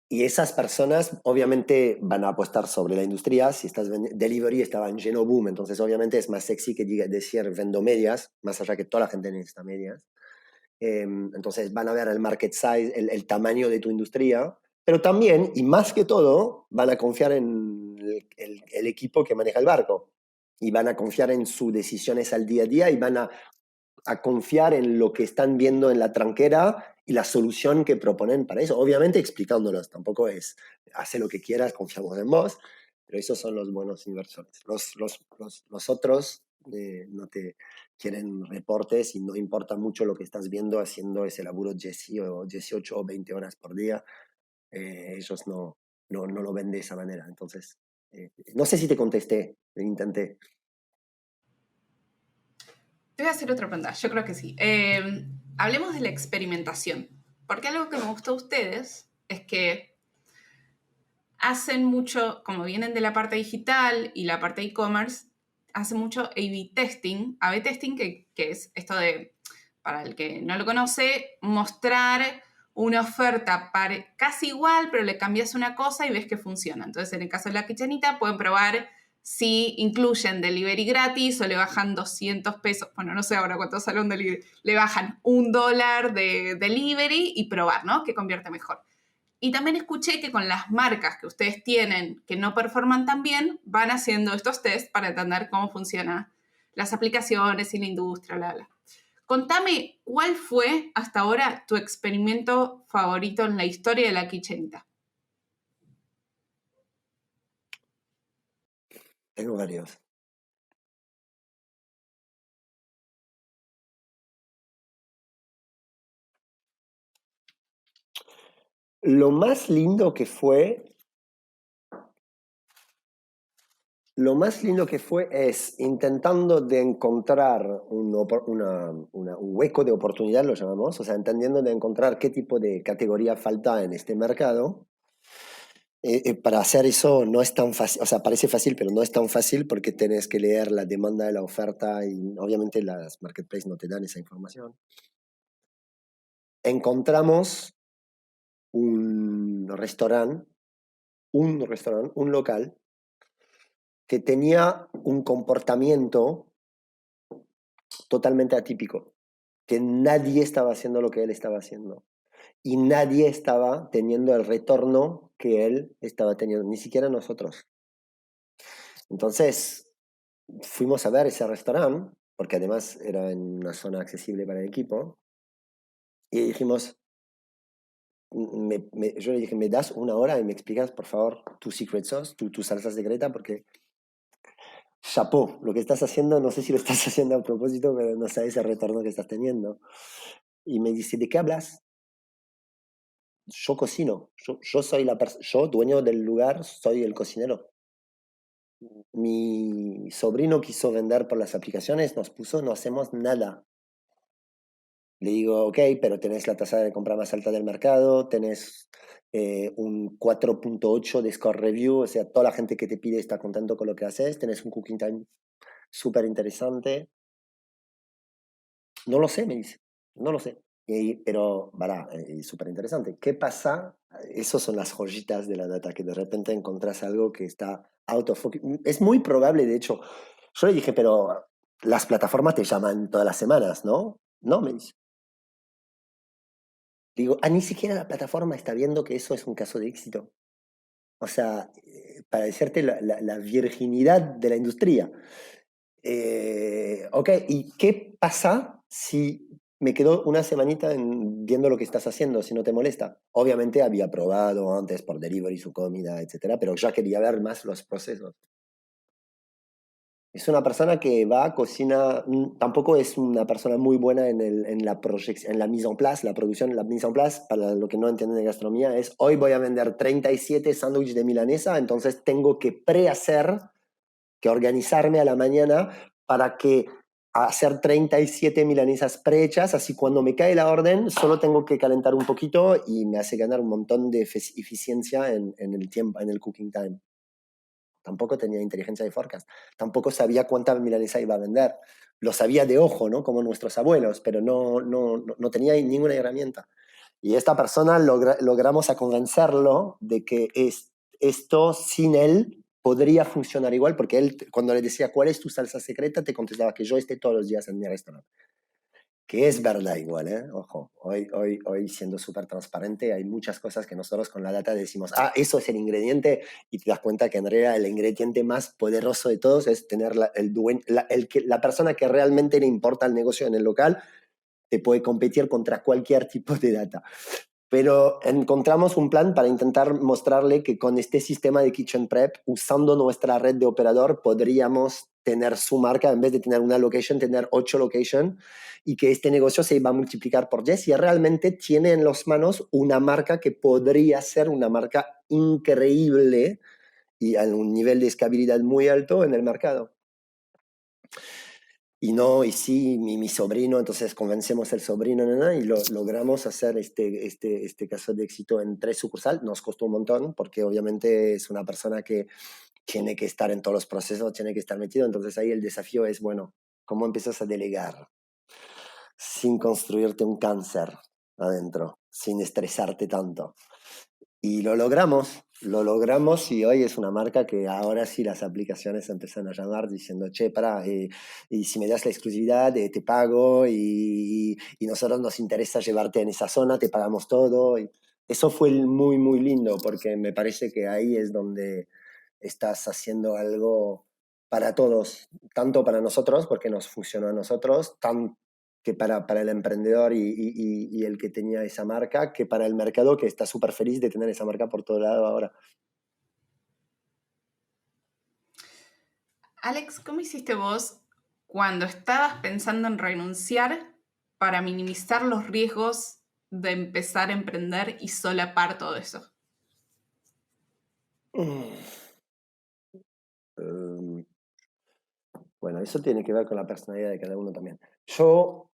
y esas personas obviamente van a apostar sobre la industria. Si estás delivery estaba en lleno boom, entonces obviamente es más sexy que decir vendo medias, más allá que toda la gente necesita medias. Entonces van a ver el market size, el tamaño de tu industria, pero también, y más que todo, van a confiar en el equipo que maneja el barco. Y van a confiar en sus decisiones al día a día y van a confiar en lo que están viendo en la tranquera y la solución que proponen para eso. Obviamente explicándolos, tampoco es hace lo que quieras, confiamos en vos, pero esos son los buenos inversores. Los otros no te quieren reportes y no importa mucho lo que estás viendo haciendo ese laburo 18 o 20 horas por día. Ellos no lo ven de esa manera. Entonces, no sé si te contesté, intenté. Te voy a hacer otra pregunta, yo creo que sí. Hablemos de la experimentación, porque algo que me gusta de ustedes es que hacen mucho, como vienen de la parte digital y la parte de e-commerce, hacen mucho A/B testing. A/B testing, que es esto de, para el que no lo conoce, mostrar una oferta casi igual, pero le cambias una cosa y ves que funciona. Entonces, en el caso de la kitchenita, pueden probar si incluyen delivery gratis o le bajan 200 pesos. Bueno, no sé ahora cuánto sale un delivery. Le bajan $1 de delivery y probar, ¿no? ¿Qué convierte mejor? Y también escuché que con las marcas que ustedes tienen que no performan tan bien, van haciendo estos tests para entender cómo funcionan las aplicaciones y la industria, bla, bla. Contame, ¿cuál fue hasta ahora tu experimento favorito en la historia de la kitchenita? Tengo varios. Lo más lindo que fue es intentando de encontrar un hueco de oportunidad, lo llamamos, o sea, entendiendo de encontrar qué tipo de categoría falta en este mercado. Para hacer eso no es tan fácil, o sea, parece fácil, pero no es tan fácil porque tenés que leer la demanda de la oferta y obviamente las marketplaces no te dan esa información. Encontramos un local que tenía un comportamiento totalmente atípico, que nadie estaba haciendo lo que él estaba haciendo y nadie estaba teniendo el retorno que él estaba teniendo, ni siquiera nosotros. Entonces, fuimos a ver ese restaurante, porque además era en una zona accesible para el equipo, y dijimos, yo le dije, ¿me das una hora y me explicas, por favor, tu secret sauce, tu salsa secreta? Porque chapeau, lo que estás haciendo, no sé si lo estás haciendo a propósito, pero no sabes el retorno que estás teniendo. Y me dice, ¿de qué hablas? Yo cocino, yo soy yo dueño del lugar, soy el cocinero. Mi sobrino quiso vender por las aplicaciones, nos puso, no hacemos nada. Le digo, ok, pero tenés la tasa de compra más alta del mercado, tenés un 4.8 de score review, o sea, toda la gente que te pide está contento con lo que haces, tenés un cooking time súper interesante. No lo sé, me dice, no lo sé. Pero, para, súper interesante. ¿Qué pasa? Esas son las joyitas de la data, que de repente encontrás algo que está out of focus. Es muy probable, de hecho. Yo le dije, pero las plataformas te llaman todas las semanas, ¿no? No, me dice. Digo, ni siquiera la plataforma está viendo que eso es un caso de éxito. O sea, para decirte la virginidad de la industria. Ok, ¿y qué pasa si me quedo una semanita viendo lo que estás haciendo, si no te molesta? Obviamente había probado antes por delivery su comida, etcétera, pero ya quería ver más los procesos. Es una persona que va, cocina, tampoco es una persona muy buena en la proyección, en la mise en place, la producción, la mise en place, para lo que no entienden de gastronomía, es hoy voy a vender 37 sándwiches de milanesa, entonces tengo que prehacer, que organizarme a la mañana para que a hacer 37 milanesas prehechas, así cuando me cae la orden, solo tengo que calentar un poquito y me hace ganar un montón de eficiencia en el tiempo, en el cooking time. Tampoco tenía inteligencia de forecast. Tampoco sabía cuánta milanesa iba a vender. Lo sabía de ojo, ¿no? Como nuestros abuelos, pero no tenía ninguna herramienta. Y esta persona logramos a convencerlo de que esto sin él podría funcionar igual, porque él, cuando le decía, ¿cuál es tu salsa secreta?, te contestaba que yo esté todos los días en mi restaurante. Que es verdad igual, ¿eh? Ojo, hoy siendo súper transparente, hay muchas cosas que nosotros con la data decimos, eso es el ingrediente, y te das cuenta que en realidad el ingrediente más poderoso de todos es tener la persona que realmente le importa el negocio en el local, te puede competir contra cualquier tipo de data. Pero encontramos un plan para intentar mostrarle que con este sistema de Kitchen Prep, usando nuestra red de operador, podríamos tener su marca, en vez de tener una location, tener 8 locations, y que este negocio se iba a multiplicar por 10 y realmente tiene en las manos una marca que podría ser una marca increíble y a un nivel de escalabilidad muy alto en el mercado. Y sí, mi sobrino, entonces convencemos al sobrino, y logramos hacer este caso de éxito en 3 sucursales. Nos costó un montón, porque obviamente es una persona que tiene que estar en todos los procesos, tiene que estar metido. Entonces ahí el desafío es, bueno, ¿cómo empiezas a delegar sin construirte un cáncer adentro, sin estresarte tanto? Y lo logramos y hoy es una marca que ahora sí las aplicaciones empiezan a llamar diciendo, che, y si me das la exclusividad, te pago y nosotros nos interesa llevarte en esa zona, te pagamos todo. Y eso fue muy, muy lindo porque me parece que ahí es donde estás haciendo algo para todos, tanto para nosotros, porque nos funcionó a nosotros, que para el emprendedor y el que tenía esa marca, que para el mercado que está súper feliz de tener esa marca por todo lado ahora. Alex, ¿cómo hiciste vos cuando estabas pensando en renunciar para minimizar los riesgos de empezar a emprender y solapar todo eso? Bueno, eso tiene que ver con la personalidad de cada uno también. Yo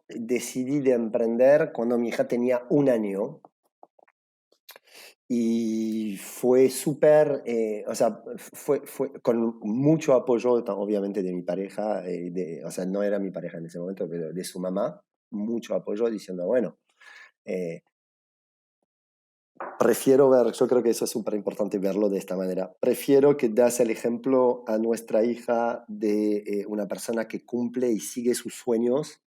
decidí de emprender cuando mi hija tenía 1 año y fue súper, o sea, fue con mucho apoyo, obviamente, de mi pareja, o sea, no era mi pareja en ese momento, pero de su mamá, mucho apoyo diciendo, bueno, prefiero ver, yo creo que eso es súper importante verlo de esta manera. Prefiero que das el ejemplo a nuestra hija de una persona que cumple y sigue sus sueños,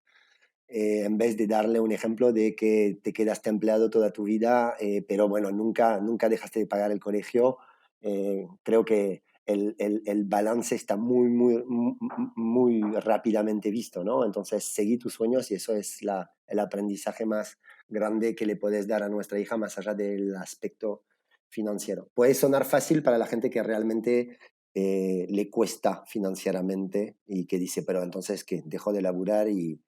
en vez de darle un ejemplo de que te quedaste empleado toda tu vida, pero bueno, nunca dejaste de pagar el colegio. Creo que el balance está muy rápidamente visto, ¿no? Entonces, seguí tus sueños y eso es el aprendizaje más grande que le puedes dar a nuestra hija más allá del aspecto financiero. Puede sonar fácil para la gente que realmente le cuesta financieramente y que dice, pero entonces que dejo de laburar y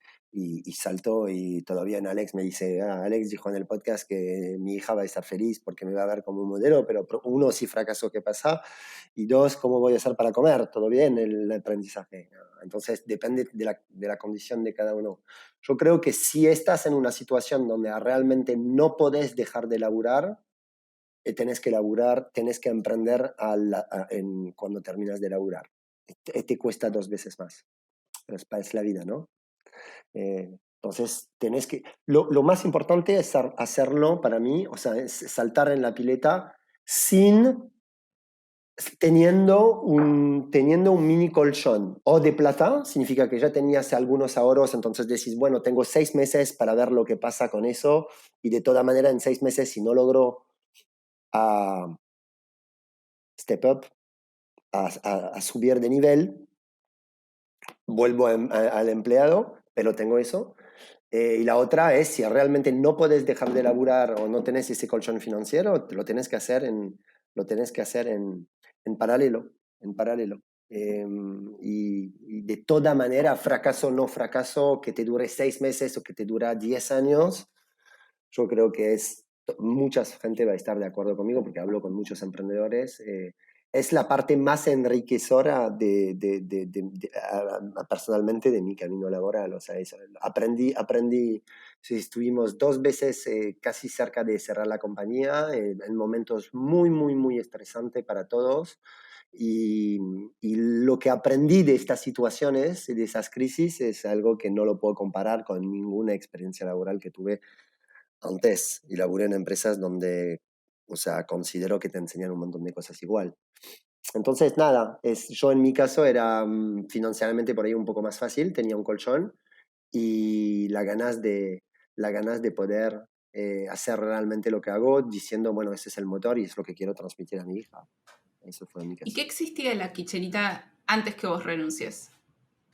saltó y todavía en Alex me dice, Alex dijo en el podcast que mi hija va a estar feliz porque me va a ver como un modelo, pero uno, si fracaso, ¿qué pasa? Y dos, ¿cómo voy a hacer para comer? ¿Todo bien el aprendizaje? Entonces depende de la condición de cada uno. Yo creo que si estás en una situación donde realmente no podés dejar de laburar, tenés que laburar, tenés que emprender cuando terminas de laburar. Te cuesta 2 veces más. Pero es la vida, ¿no? Entonces, tenés que... Lo más importante es hacerlo para mí, o sea, es saltar en la pileta teniendo un mini colchón o de plata, significa que ya tenías algunos ahorros, entonces decís, bueno, tengo 6 meses para ver lo que pasa con eso y de toda manera en 6 meses si no logro step up, a subir de nivel, vuelvo al empleado, pero tengo eso. Y la otra es, si realmente no puedes dejar de laburar o no tenés ese colchón financiero, lo tenés que hacer en paralelo, en paralelo. Y de toda manera, fracaso o no fracaso, que te dure 6 meses o que te dura 10 años, yo creo que mucha gente va a estar de acuerdo conmigo porque hablo con muchos emprendedores. es la parte más enriquecedora personalmente de mi camino laboral. O sea, aprendí, sí, estuvimos 2 veces casi cerca de cerrar la compañía, en momentos muy, muy, muy estresantes para todos. Y lo que aprendí de estas situaciones, de esas crisis, es algo que no lo puedo comparar con ninguna experiencia laboral que tuve antes. Y laburé en empresas donde, o sea, considero que te enseñan un montón de cosas igual. Entonces, nada, yo en mi caso era financieramente por ahí un poco más fácil, tenía un colchón y la ganas de poder hacer realmente lo que hago, diciendo, bueno, ese es el motor y es lo que quiero transmitir a mi hija. Eso fue en mi ¿Y caso. qué existía en la Kitchenita antes que vos renuncies?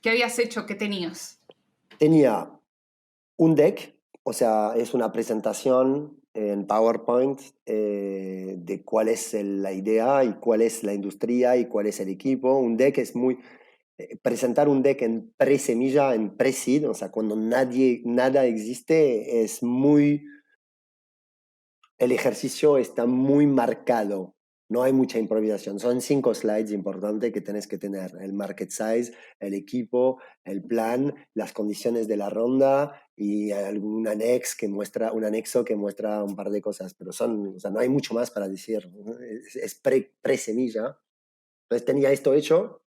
¿Qué habías hecho? ¿Qué tenías? Tenía un deck, o sea, es una presentación en PowerPoint de cuál es la idea y cuál es la industria y cuál es el equipo. Un deck es muy... presentar un deck en pre-semilla, en pre-seed, o sea, cuando nada existe, es muy... El ejercicio está muy marcado. No hay mucha improvisación. Son 5 slides importantes que tienes que tener. El market size, el equipo, el plan, las condiciones de la ronda y algún un anexo que muestra un par de cosas. Pero o sea, no hay mucho más para decir. Es pre-semilla. Entonces tenía esto hecho.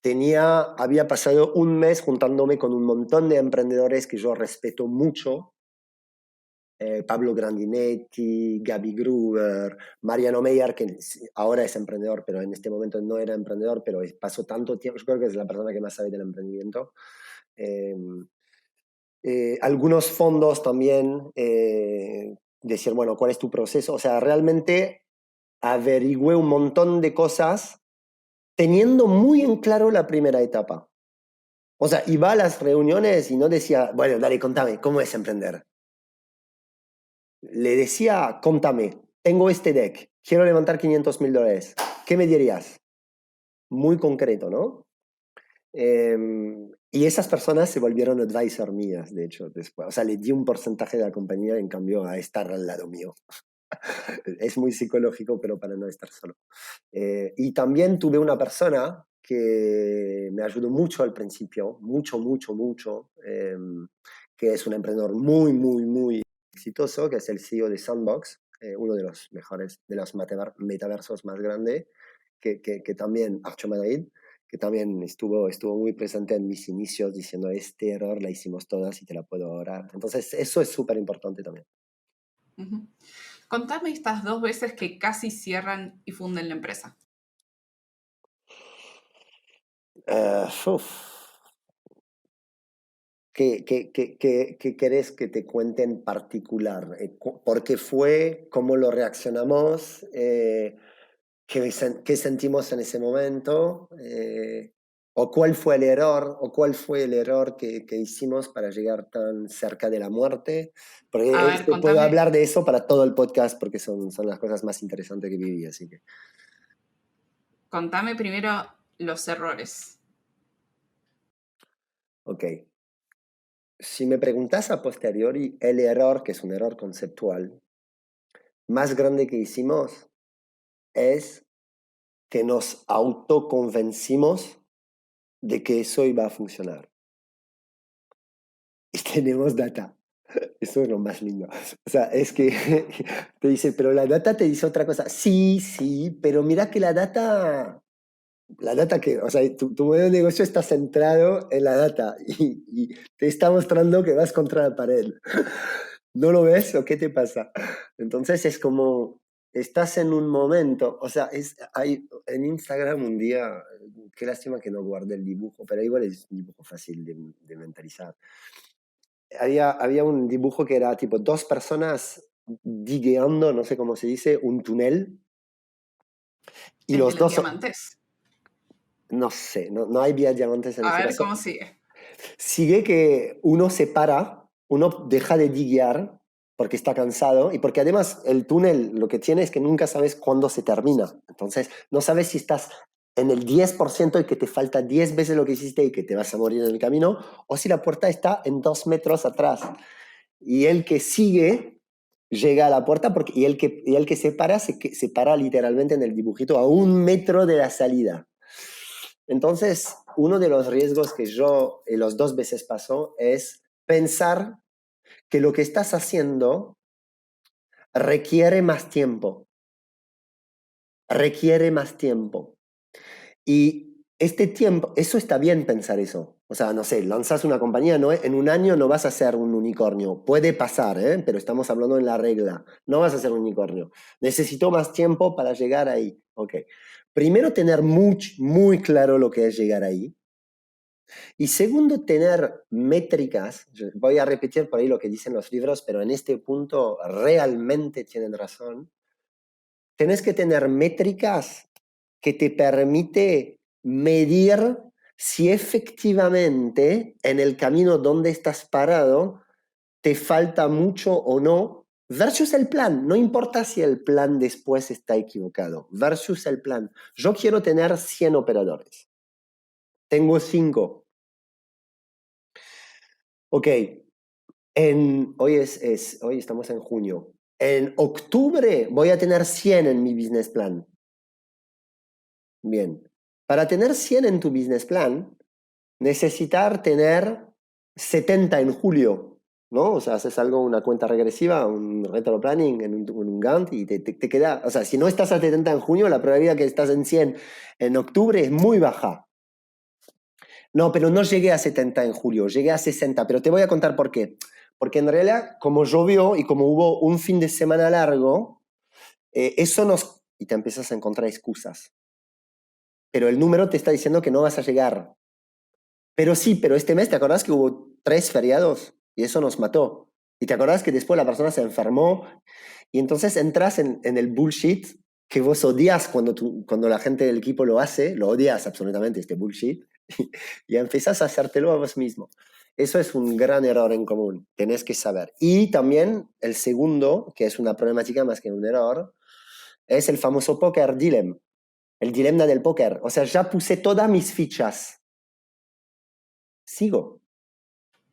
Había pasado un mes juntándome con un montón de emprendedores que yo respeto mucho. Pablo Grandinetti, Gaby Gruber, Mariano Meyer, que ahora es emprendedor, pero en este momento no era emprendedor, pero pasó tanto tiempo, yo creo que es la persona que más sabe del emprendimiento. Eh, Algunos fondos también, decir, bueno, ¿cuál es tu proceso? O sea, realmente averigüé un montón de cosas teniendo muy en claro la primera etapa. O sea, iba a las reuniones y no decía, bueno, dale, contame, ¿cómo es emprender? Le decía, contame, tengo este deck, quiero levantar $500,000, ¿qué me dirías? Muy concreto, ¿no? Y esas personas se volvieron advisor mías, de hecho, después. O sea, le di un porcentaje de la compañía en cambio a estar al lado mío. Es muy psicológico, pero para no estar solo. Y también tuve una persona que me ayudó mucho al principio, mucho, mucho, mucho, que es un emprendedor muy, muy, muy exitoso, que es el CEO de Sandbox, uno de los mejores, de los metaversos más grandes, que también, Archo Madrid, que también estuvo muy presente en mis inicios diciendo, este error la hicimos todas y te la puedo ahorrar. Entonces, eso es súper importante también. Ujú. Contame estas 2 veces que casi cierran y funden la empresa. Uf. ¿Qué querés que te cuente en particular? ¿Por qué fue? ¿Cómo lo reaccionamos? ¿Qué sentimos en ese momento? ¿O cuál fue el error? ¿O cuál fue el error que hicimos para llegar tan cerca de la muerte? A Porque ver, puedo contame, hablar de eso para todo el podcast porque son las cosas más interesantes que viví, así que... contame primero los errores. Ok. Si me preguntas a posteriori, el error, que es un error conceptual, más grande que hicimos es que nos autoconvencimos de que eso iba a funcionar. Y tenemos data. Eso es lo más lindo. O sea, es que te dice, pero la data te dice otra cosa. Sí, sí, pero mira que la data que, o sea, tu modelo de negocio está centrado en la data y te está mostrando que vas contra la pared. ¿No lo ves o qué te pasa? Entonces es como, estás en un momento, o sea, hay en Instagram un día, qué lástima que no guardé el dibujo, pero igual es un dibujo fácil de mentalizar. Había un dibujo que era tipo 2 personas digueando, no sé cómo se dice, un túnel, y El de los los dos, diamantes. no sé, no hay vías diamantes en A ese ver caso. cómo sigue. Sigue que uno se para, uno deja de diguear porque está cansado y porque además el túnel lo que tiene es que nunca sabes cuándo se termina. Entonces no sabes si estás en el 10% y que te falta 10 veces lo que hiciste y que te vas a morir en el camino, o si la puerta está en 2 metros atrás. Y el que sigue llega a la puerta y el que se para, se para literalmente en el dibujito a 1 metro de la salida. Entonces, uno de los riesgos que yo los 2 veces pasó es pensar que lo que estás haciendo requiere más tiempo, requiere más tiempo. Y este tiempo, eso está bien pensar eso. O sea, no sé, lanzas una compañía, no, en un año no vas a ser un unicornio. Puede pasar, ¿eh? Pero estamos hablando en la regla. No vas a ser un unicornio. Necesito más tiempo para llegar ahí. Ok. Primero, tener muy claro lo que es llegar ahí. Y segundo, tener métricas. Voy a repetir por ahí lo que dicen los libros, pero en este punto realmente tienen razón. Tienes que tener métricas que te permite medir si efectivamente en el camino donde estás parado te falta mucho o no, versus el plan. No importa si el plan después está equivocado, versus el plan. Yo quiero tener 100 operadores. Tengo 5. Ok, hoy estamos en junio. En octubre voy a tener 100 en mi business plan. Bien. Para tener 100 en tu business plan, necesitar tener 70 en julio, ¿no? O sea, haces algo, una cuenta regresiva, un retro planning en un Gantt y te queda, o sea, si no estás a 70 en junio, la probabilidad que estás en 100 en octubre es muy baja. No, pero no llegué a 70 en julio, llegué a 60, pero te voy a contar por qué. Porque en realidad, como llovió y como hubo un fin de semana largo, eso nos... Y te empiezas a encontrar excusas. Pero el número te está diciendo que no vas a llegar. Pero sí, pero este mes, ¿te acordás que hubo 3 feriados? Y eso nos mató. Y te acordás que después la persona se enfermó. Y entonces entras en el bullshit que vos odias cuando la gente del equipo lo hace, lo odias absolutamente este bullshit, y empezás a hacértelo a vos mismo. Eso es un gran error en común, tenés que saber. Y también el segundo, que es una problemática más que un error, es el famoso poker dilemma, el dilema del póker. O sea, ya puse todas mis fichas. Sigo.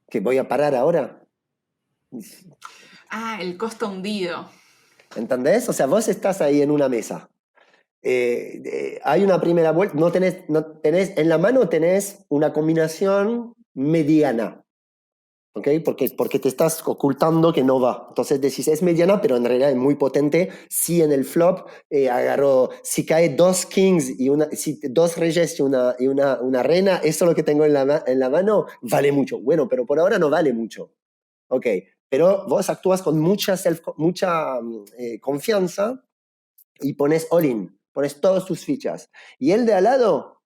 ¿Que voy a parar ahora? Ah, el costo hundido. ¿Entendés? O sea, vos estás ahí en una mesa. Hay una primera vuelta, no tenés, en la mano tenés una combinación mediana, ¿ok? Porque te estás ocultando que no va. Entonces decís, es mediana, pero en realidad es muy potente. Si en el flop agarro, si cae 2 kings y si 2 reyes y una reina, eso es lo que tengo en la mano, vale mucho. Bueno, pero por ahora no vale mucho. Ok, pero vos actúas con mucha confianza y pones all in, pones todas tus fichas. Y el de al lado,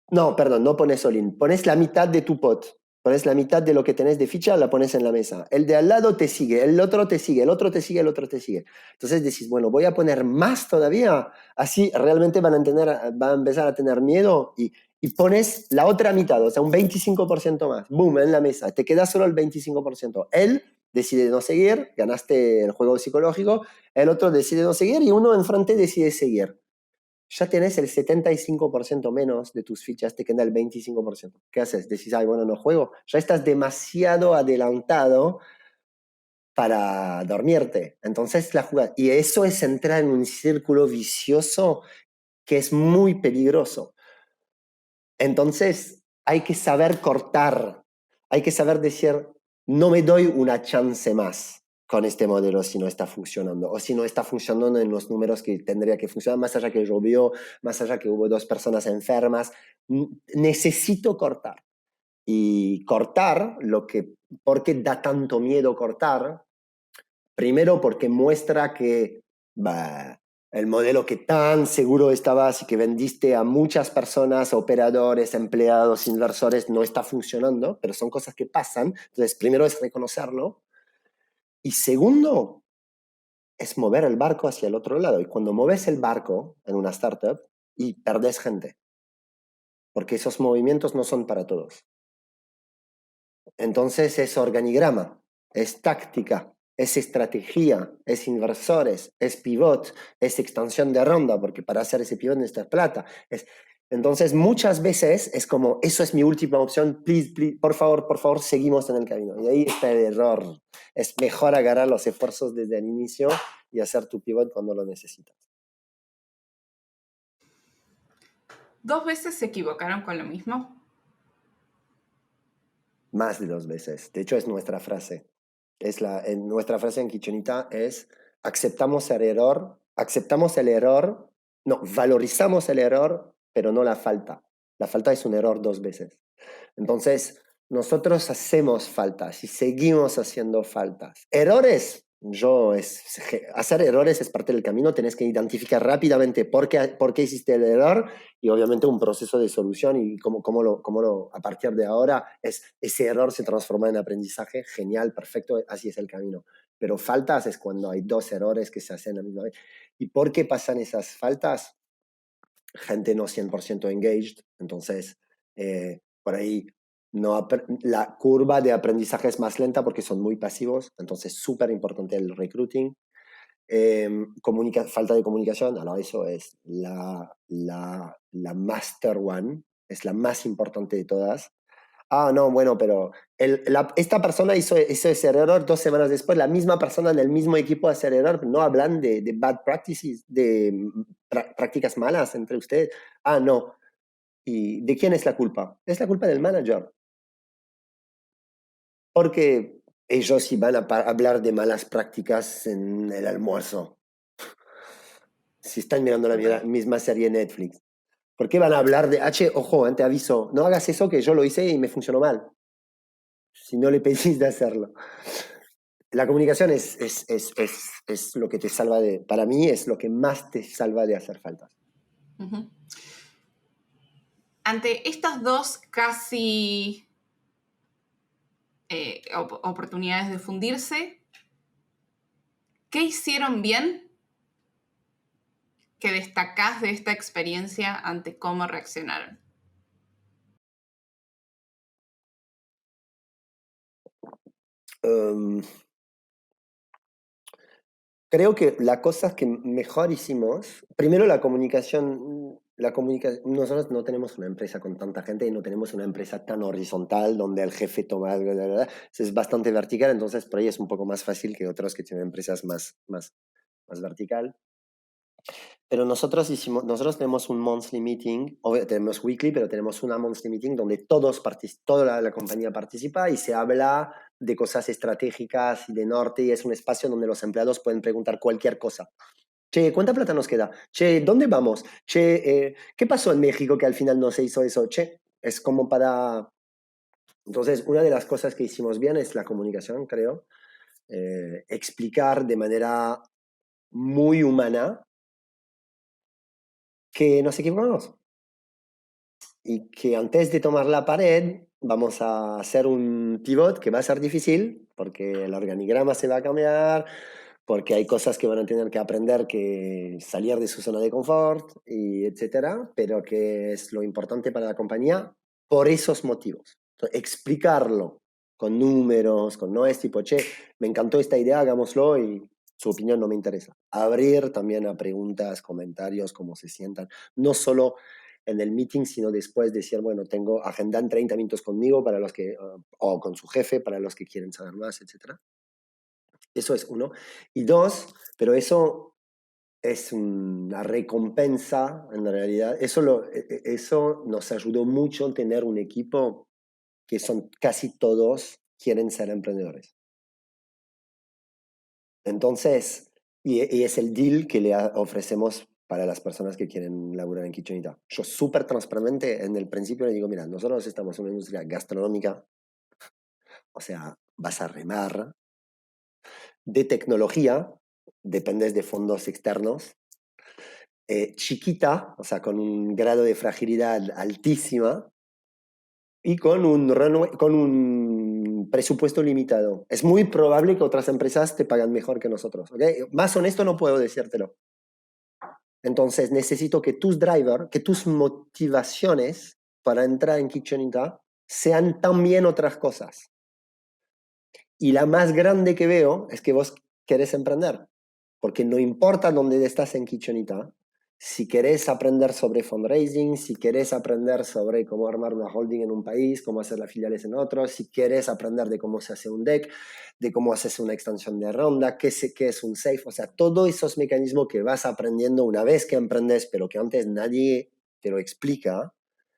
no, perdón, no pones all in, pones la mitad de tu pot. Pones la mitad de lo que tenés de ficha, la pones en la mesa. El de al lado te sigue, el otro te sigue, el otro te sigue, el otro te sigue. Entonces decís, bueno, voy a poner más todavía, así realmente van a empezar a tener miedo y pones la otra mitad, o sea, un 25% más. Boom, en la mesa. Te queda solo el 25%. Él decide no seguir, ganaste el juego psicológico, el otro decide no seguir y uno enfrente decide seguir. Ya tenés el 75% menos de tus fichas, te queda el 25%. ¿Qué haces? Decís, ay, bueno, no juego. Ya estás demasiado adelantado para dormirte. Entonces la jugada. Y eso es entrar en un círculo vicioso que es muy peligroso. Entonces hay que saber cortar. Hay que saber decir, no me doy una chance más con este modelo si no está funcionando, o si no está funcionando en los números que tendría que funcionar, más allá que llovió, más allá que hubo 2 personas enfermas, necesito cortar. Y cortar, ¿por qué da tanto miedo cortar? Primero porque muestra que el modelo que tan seguro estabas y que vendiste a muchas personas, operadores, empleados, inversores, no está funcionando, pero son cosas que pasan. Entonces, primero es reconocerlo. Y segundo, es mover el barco hacia el otro lado. Y cuando mueves el barco en una startup, y perdés gente, porque esos movimientos no son para todos. Entonces es organigrama, es táctica, es estrategia, es inversores, es pivot, es extensión de ronda, porque para hacer ese pivot necesitas plata. Entonces muchas veces es como, eso es mi última opción, please, por favor, seguimos en el camino. Y ahí está el error. es mejor agarrar los esfuerzos desde el inicio y hacer tu pivot cuando lo necesitas. ¿2 veces se equivocaron con lo mismo? Más de 2 veces. De hecho, es nuestra frase. Nuestra frase en Kitchenita es aceptamos el error, no, valorizamos el error, pero no la falta. La falta es un error 2 veces. Entonces, nosotros hacemos faltas y seguimos haciendo faltas. Errores, hacer errores es parte del camino, tenés que identificar rápidamente por qué hiciste el error y obviamente un proceso de solución y a partir de ahora ese error se transforma en aprendizaje, genial, perfecto, así es el camino. Pero faltas es cuando hay 2 errores que se hacen a la misma vez. ¿Y por qué pasan esas faltas? Gente no 100% engaged, entonces por ahí la curva de aprendizaje es más lenta porque son muy pasivos, entonces súper importante el recruiting. Falta de comunicación, ahora eso es la master one, es la más importante de todas. No, bueno, pero esta persona hizo ese error 2 semanas después, la misma persona en el mismo equipo hace el error, no hablan de bad practices, de prácticas malas entre ustedes. No. ¿Y de quién es la culpa? Es la culpa del manager. Porque ellos iban a hablar de malas prácticas en el almuerzo. Si están mirando la misma serie en Netflix. ¿Por qué van a hablar de, ojo, te aviso, no hagas eso que yo lo hice y me funcionó mal? Si no le pedís de hacerlo. La comunicación es lo que te salva para mí es lo que más te salva de hacer faltas. Uh-huh. Ante estas 2 casi oportunidades de fundirse, ¿qué hicieron bien que destacás de esta experiencia ante cómo reaccionaron? Creo que las cosas que mejor hicimos, primero la comunicación, nosotros no tenemos una empresa con tanta gente y no tenemos una empresa tan horizontal donde el jefe toma, es bastante vertical, entonces por ahí es un poco más fácil que otros que tienen empresas más vertical. Pero nosotros tenemos un monthly meeting, tenemos weekly, pero tenemos una monthly meeting donde toda la compañía participa y se habla de cosas estratégicas y de norte y es un espacio donde los empleados pueden preguntar cualquier cosa. Che, ¿cuánta plata nos queda? Che, ¿dónde vamos? Che, ¿qué pasó en México que al final no se hizo eso? Che, es como para... Entonces, una de las cosas que hicimos bien es la comunicación, creo. Explicar de manera muy humana que nos equivocamos y que antes de tomar la pared vamos a hacer un pivot que va a ser difícil porque el organigrama se va a cambiar, porque hay cosas que van a tener que aprender que salir de su zona de confort, y etcétera, pero que es lo importante para la compañía por esos motivos. Entonces, explicarlo con números, no es tipo, che, me encantó esta idea, hagámoslo y su opinión no me interesa. Abrir también a preguntas, comentarios, cómo se sientan. No solo en el meeting, sino después decir, bueno, tengo agenda en 30 minutos conmigo para los que, o con su jefe para los que quieren saber más, etc. Eso es uno. Y 2, pero eso es una recompensa en realidad. Eso nos ayudó mucho a tener un equipo que son casi todos quieren ser emprendedores. Entonces, y es el deal que le ofrecemos para las personas que quieren laburar en Kitchenita. Yo súper transparente en el principio le digo, mira, nosotros estamos en una industria gastronómica, o sea, vas a remar, de tecnología, dependes de fondos externos, chiquita, o sea, con un grado de fragilidad altísima y con un presupuesto limitado. Es muy probable que otras empresas te pagan mejor que nosotros. ¿Okay? Más honesto no puedo decírtelo. Entonces necesito que tus drivers, que tus motivaciones para entrar en Kitchenita sean también otras cosas. Y la más grande que veo es que vos querés emprender. Porque no importa dónde estás en Kitchenita, Si querés aprender sobre fundraising, si querés aprender sobre cómo armar una holding en un país, cómo hacer las filiales en otro, si querés aprender de cómo se hace un deck, de cómo haces una extensión de ronda, qué es un safe, o sea, todos esos mecanismos que vas aprendiendo una vez que emprendes, pero que antes nadie te lo explica,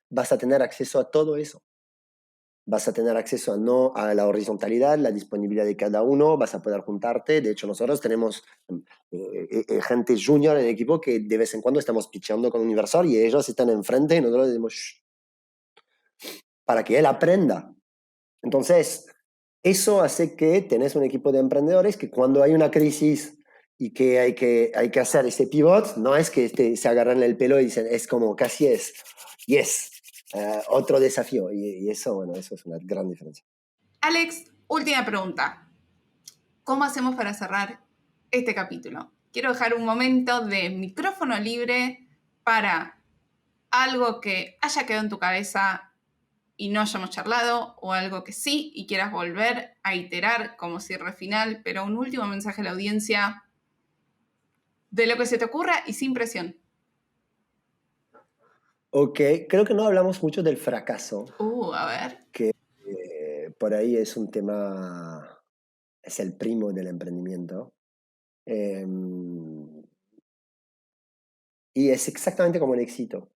vas a tener acceso a todo eso. Vas a tener acceso a la horizontalidad, la disponibilidad de cada uno, vas a poder juntarte. De hecho, nosotros tenemos gente junior en el equipo que de vez en cuando estamos pitchando con un inversor y ellos están enfrente y nosotros decimos, "Shh", para que él aprenda. Entonces, eso hace que tenés un equipo de emprendedores que cuando hay una crisis y que hay que hacer ese pivot, no es que se agarran el pelo y dicen, es como casi es, yes, otro desafío. Y eso, bueno, eso es una gran diferencia. Alex, última pregunta. ¿Cómo hacemos para cerrar este capítulo? Quiero dejar un momento de micrófono libre para algo que haya quedado en tu cabeza y no hayamos charlado, o algo que sí y quieras volver a iterar como cierre final, pero un último mensaje a la audiencia de lo que se te ocurra y sin presión. Ok, creo que no hablamos mucho del fracaso, A ver. que por ahí es un tema, es el primo del emprendimiento. Eh, y es exactamente como el éxito.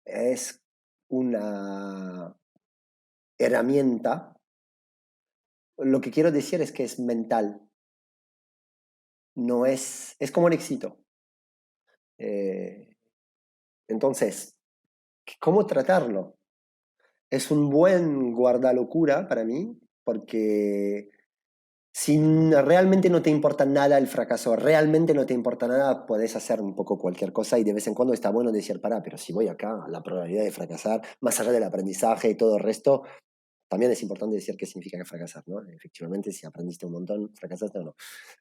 Es una herramienta. Lo que quiero decir es que es mental, no es como el éxito. Eh, entonces, ¿cómo tratarlo? Es un buen guardalocura para mí, porque si realmente no te importa nada el fracaso, realmente no te importa nada, puedes hacer un poco cualquier cosa y de vez en cuando está bueno decir, para, pero si voy acá, la probabilidad de fracasar, más allá del aprendizaje y todo el resto, también es importante decir qué significa fracasar, ¿no? Efectivamente, si aprendiste un montón, fracasaste o no.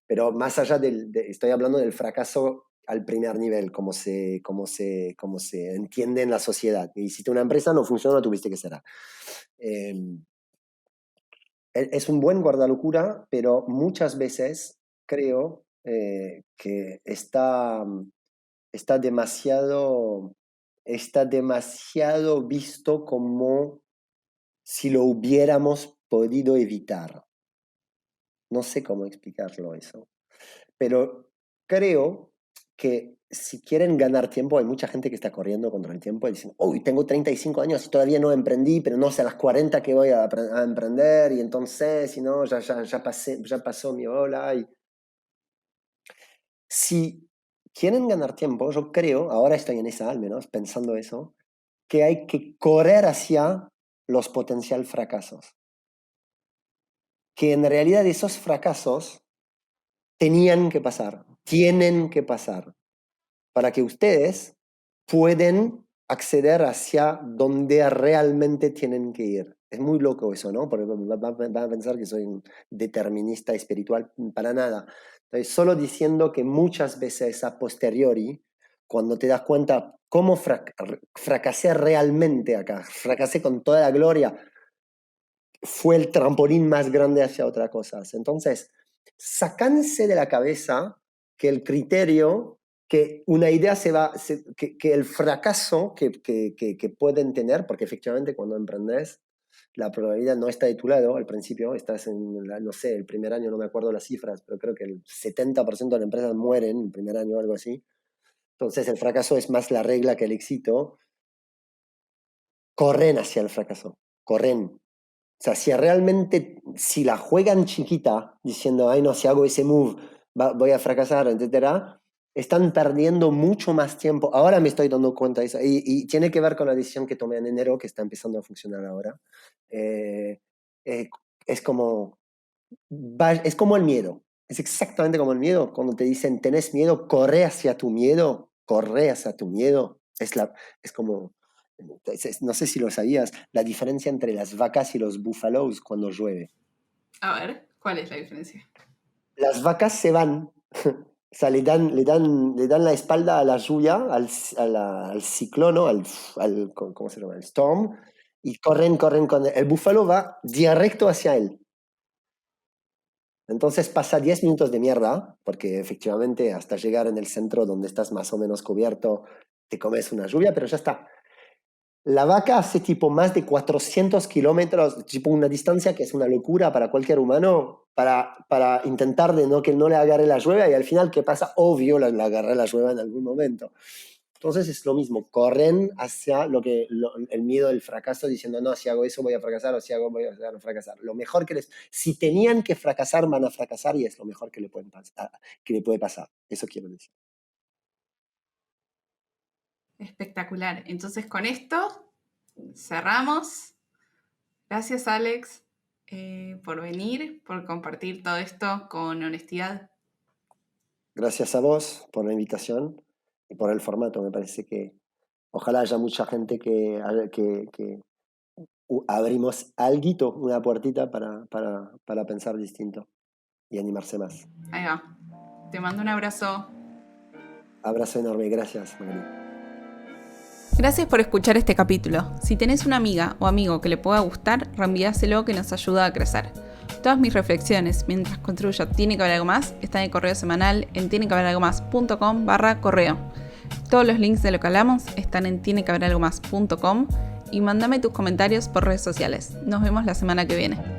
Pero más allá estoy hablando del fracaso al primer nivel, como se entiende en la sociedad. Hiciste una empresa, no funcionó, tuviste que cerrar. Es un buen guardalocura, pero muchas veces creo que está está demasiado visto como si lo hubiéramos podido evitar. No sé cómo explicarlo eso, pero creo que si quieren ganar tiempo, hay mucha gente que está corriendo contra el tiempo y dicen, uy, tengo 35 años y todavía no emprendí, pero no sé a las 40 que voy a emprender y entonces, si no, ya pasó mi ola. Y si quieren ganar tiempo, yo creo, ahora estoy en esa al menos, pensando eso, que hay que correr hacia los potencial fracasos. Que en realidad esos fracasos tenían que pasar, tienen que pasar, para que ustedes pueden acceder hacia donde realmente tienen que ir. Es muy loco eso, ¿no? Porque van a pensar que soy un determinista espiritual, para nada. Estoy solo diciendo que muchas veces a posteriori, cuando te das cuenta cómo fracasé realmente acá, fracasé con toda la gloria, fue el trampolín más grande hacia otras cosas. Entonces, sácanse de la cabeza que el criterio, que una idea que el fracaso que pueden tener, porque efectivamente cuando emprendes, la probabilidad no está de tu lado al principio, estás en, no sé, el primer año, no me acuerdo las cifras, pero creo que el 70% de las empresas mueren el primer año o algo así. Entonces el fracaso es más la regla que el éxito. Corren hacia el fracaso, corren. O sea, si realmente, si la juegan chiquita, diciendo, ay no, si hago ese move, voy a fracasar, etcétera, están perdiendo mucho más tiempo. Ahora me estoy dando cuenta de eso. Y tiene que ver con la decisión que tomé en enero, que está empezando a funcionar ahora. Eh, eh, es como, es como el miedo. Es exactamente como el miedo. Cuando te dicen, tenés miedo, corre hacia tu miedo, corre hacia tu miedo. Es como, no sé si lo sabías, la diferencia entre las vacas y los búfalos cuando llueve. A ver, ¿cuál es la diferencia? Las vacas se van, o sea, le dan la espalda a la lluvia, al ciclón, ¿no? ¿Cómo se llama? El storm, y corren. El búfalo va directo hacia él. Entonces pasa 10 minutos de mierda, porque efectivamente hasta llegar en el centro donde estás más o menos cubierto, te comes una lluvia, pero ya está. La vaca hace tipo más de 400 kilómetros, tipo una distancia que es una locura para cualquier humano, para intentar de no, que no le agarre la lluvia, y al final, ¿qué pasa? Obvio, le agarra la lluvia en algún momento. Entonces es lo mismo, corren hacia el miedo del fracaso, diciendo, no, si hago eso voy a fracasar, o si hago voy a fracasar. Lo mejor si tenían que fracasar, van a fracasar, y es lo mejor que le puede pasar. Eso quiero decir. Espectacular. Entonces con esto cerramos. Gracias, Alex, por venir, por compartir todo esto con honestidad. Gracias a vos por la invitación y por el formato. Me parece que ojalá haya mucha gente que abrimos alguito, una puertita para pensar distinto y animarse más. Ahí va. Te mando un abrazo. Abrazo enorme. Gracias, Magali. Gracias por escuchar este capítulo. Si tenés una amiga o amigo que le pueda gustar, reenviáselo, que nos ayuda a crecer. Todas mis reflexiones mientras construyo Tiene que haber algo más están en el correo semanal en tienequehaberalgomás.com/correo. Todos los links de lo que hablamos están en tienequehaberalgomás.com y mándame tus comentarios por redes sociales. Nos vemos la semana que viene.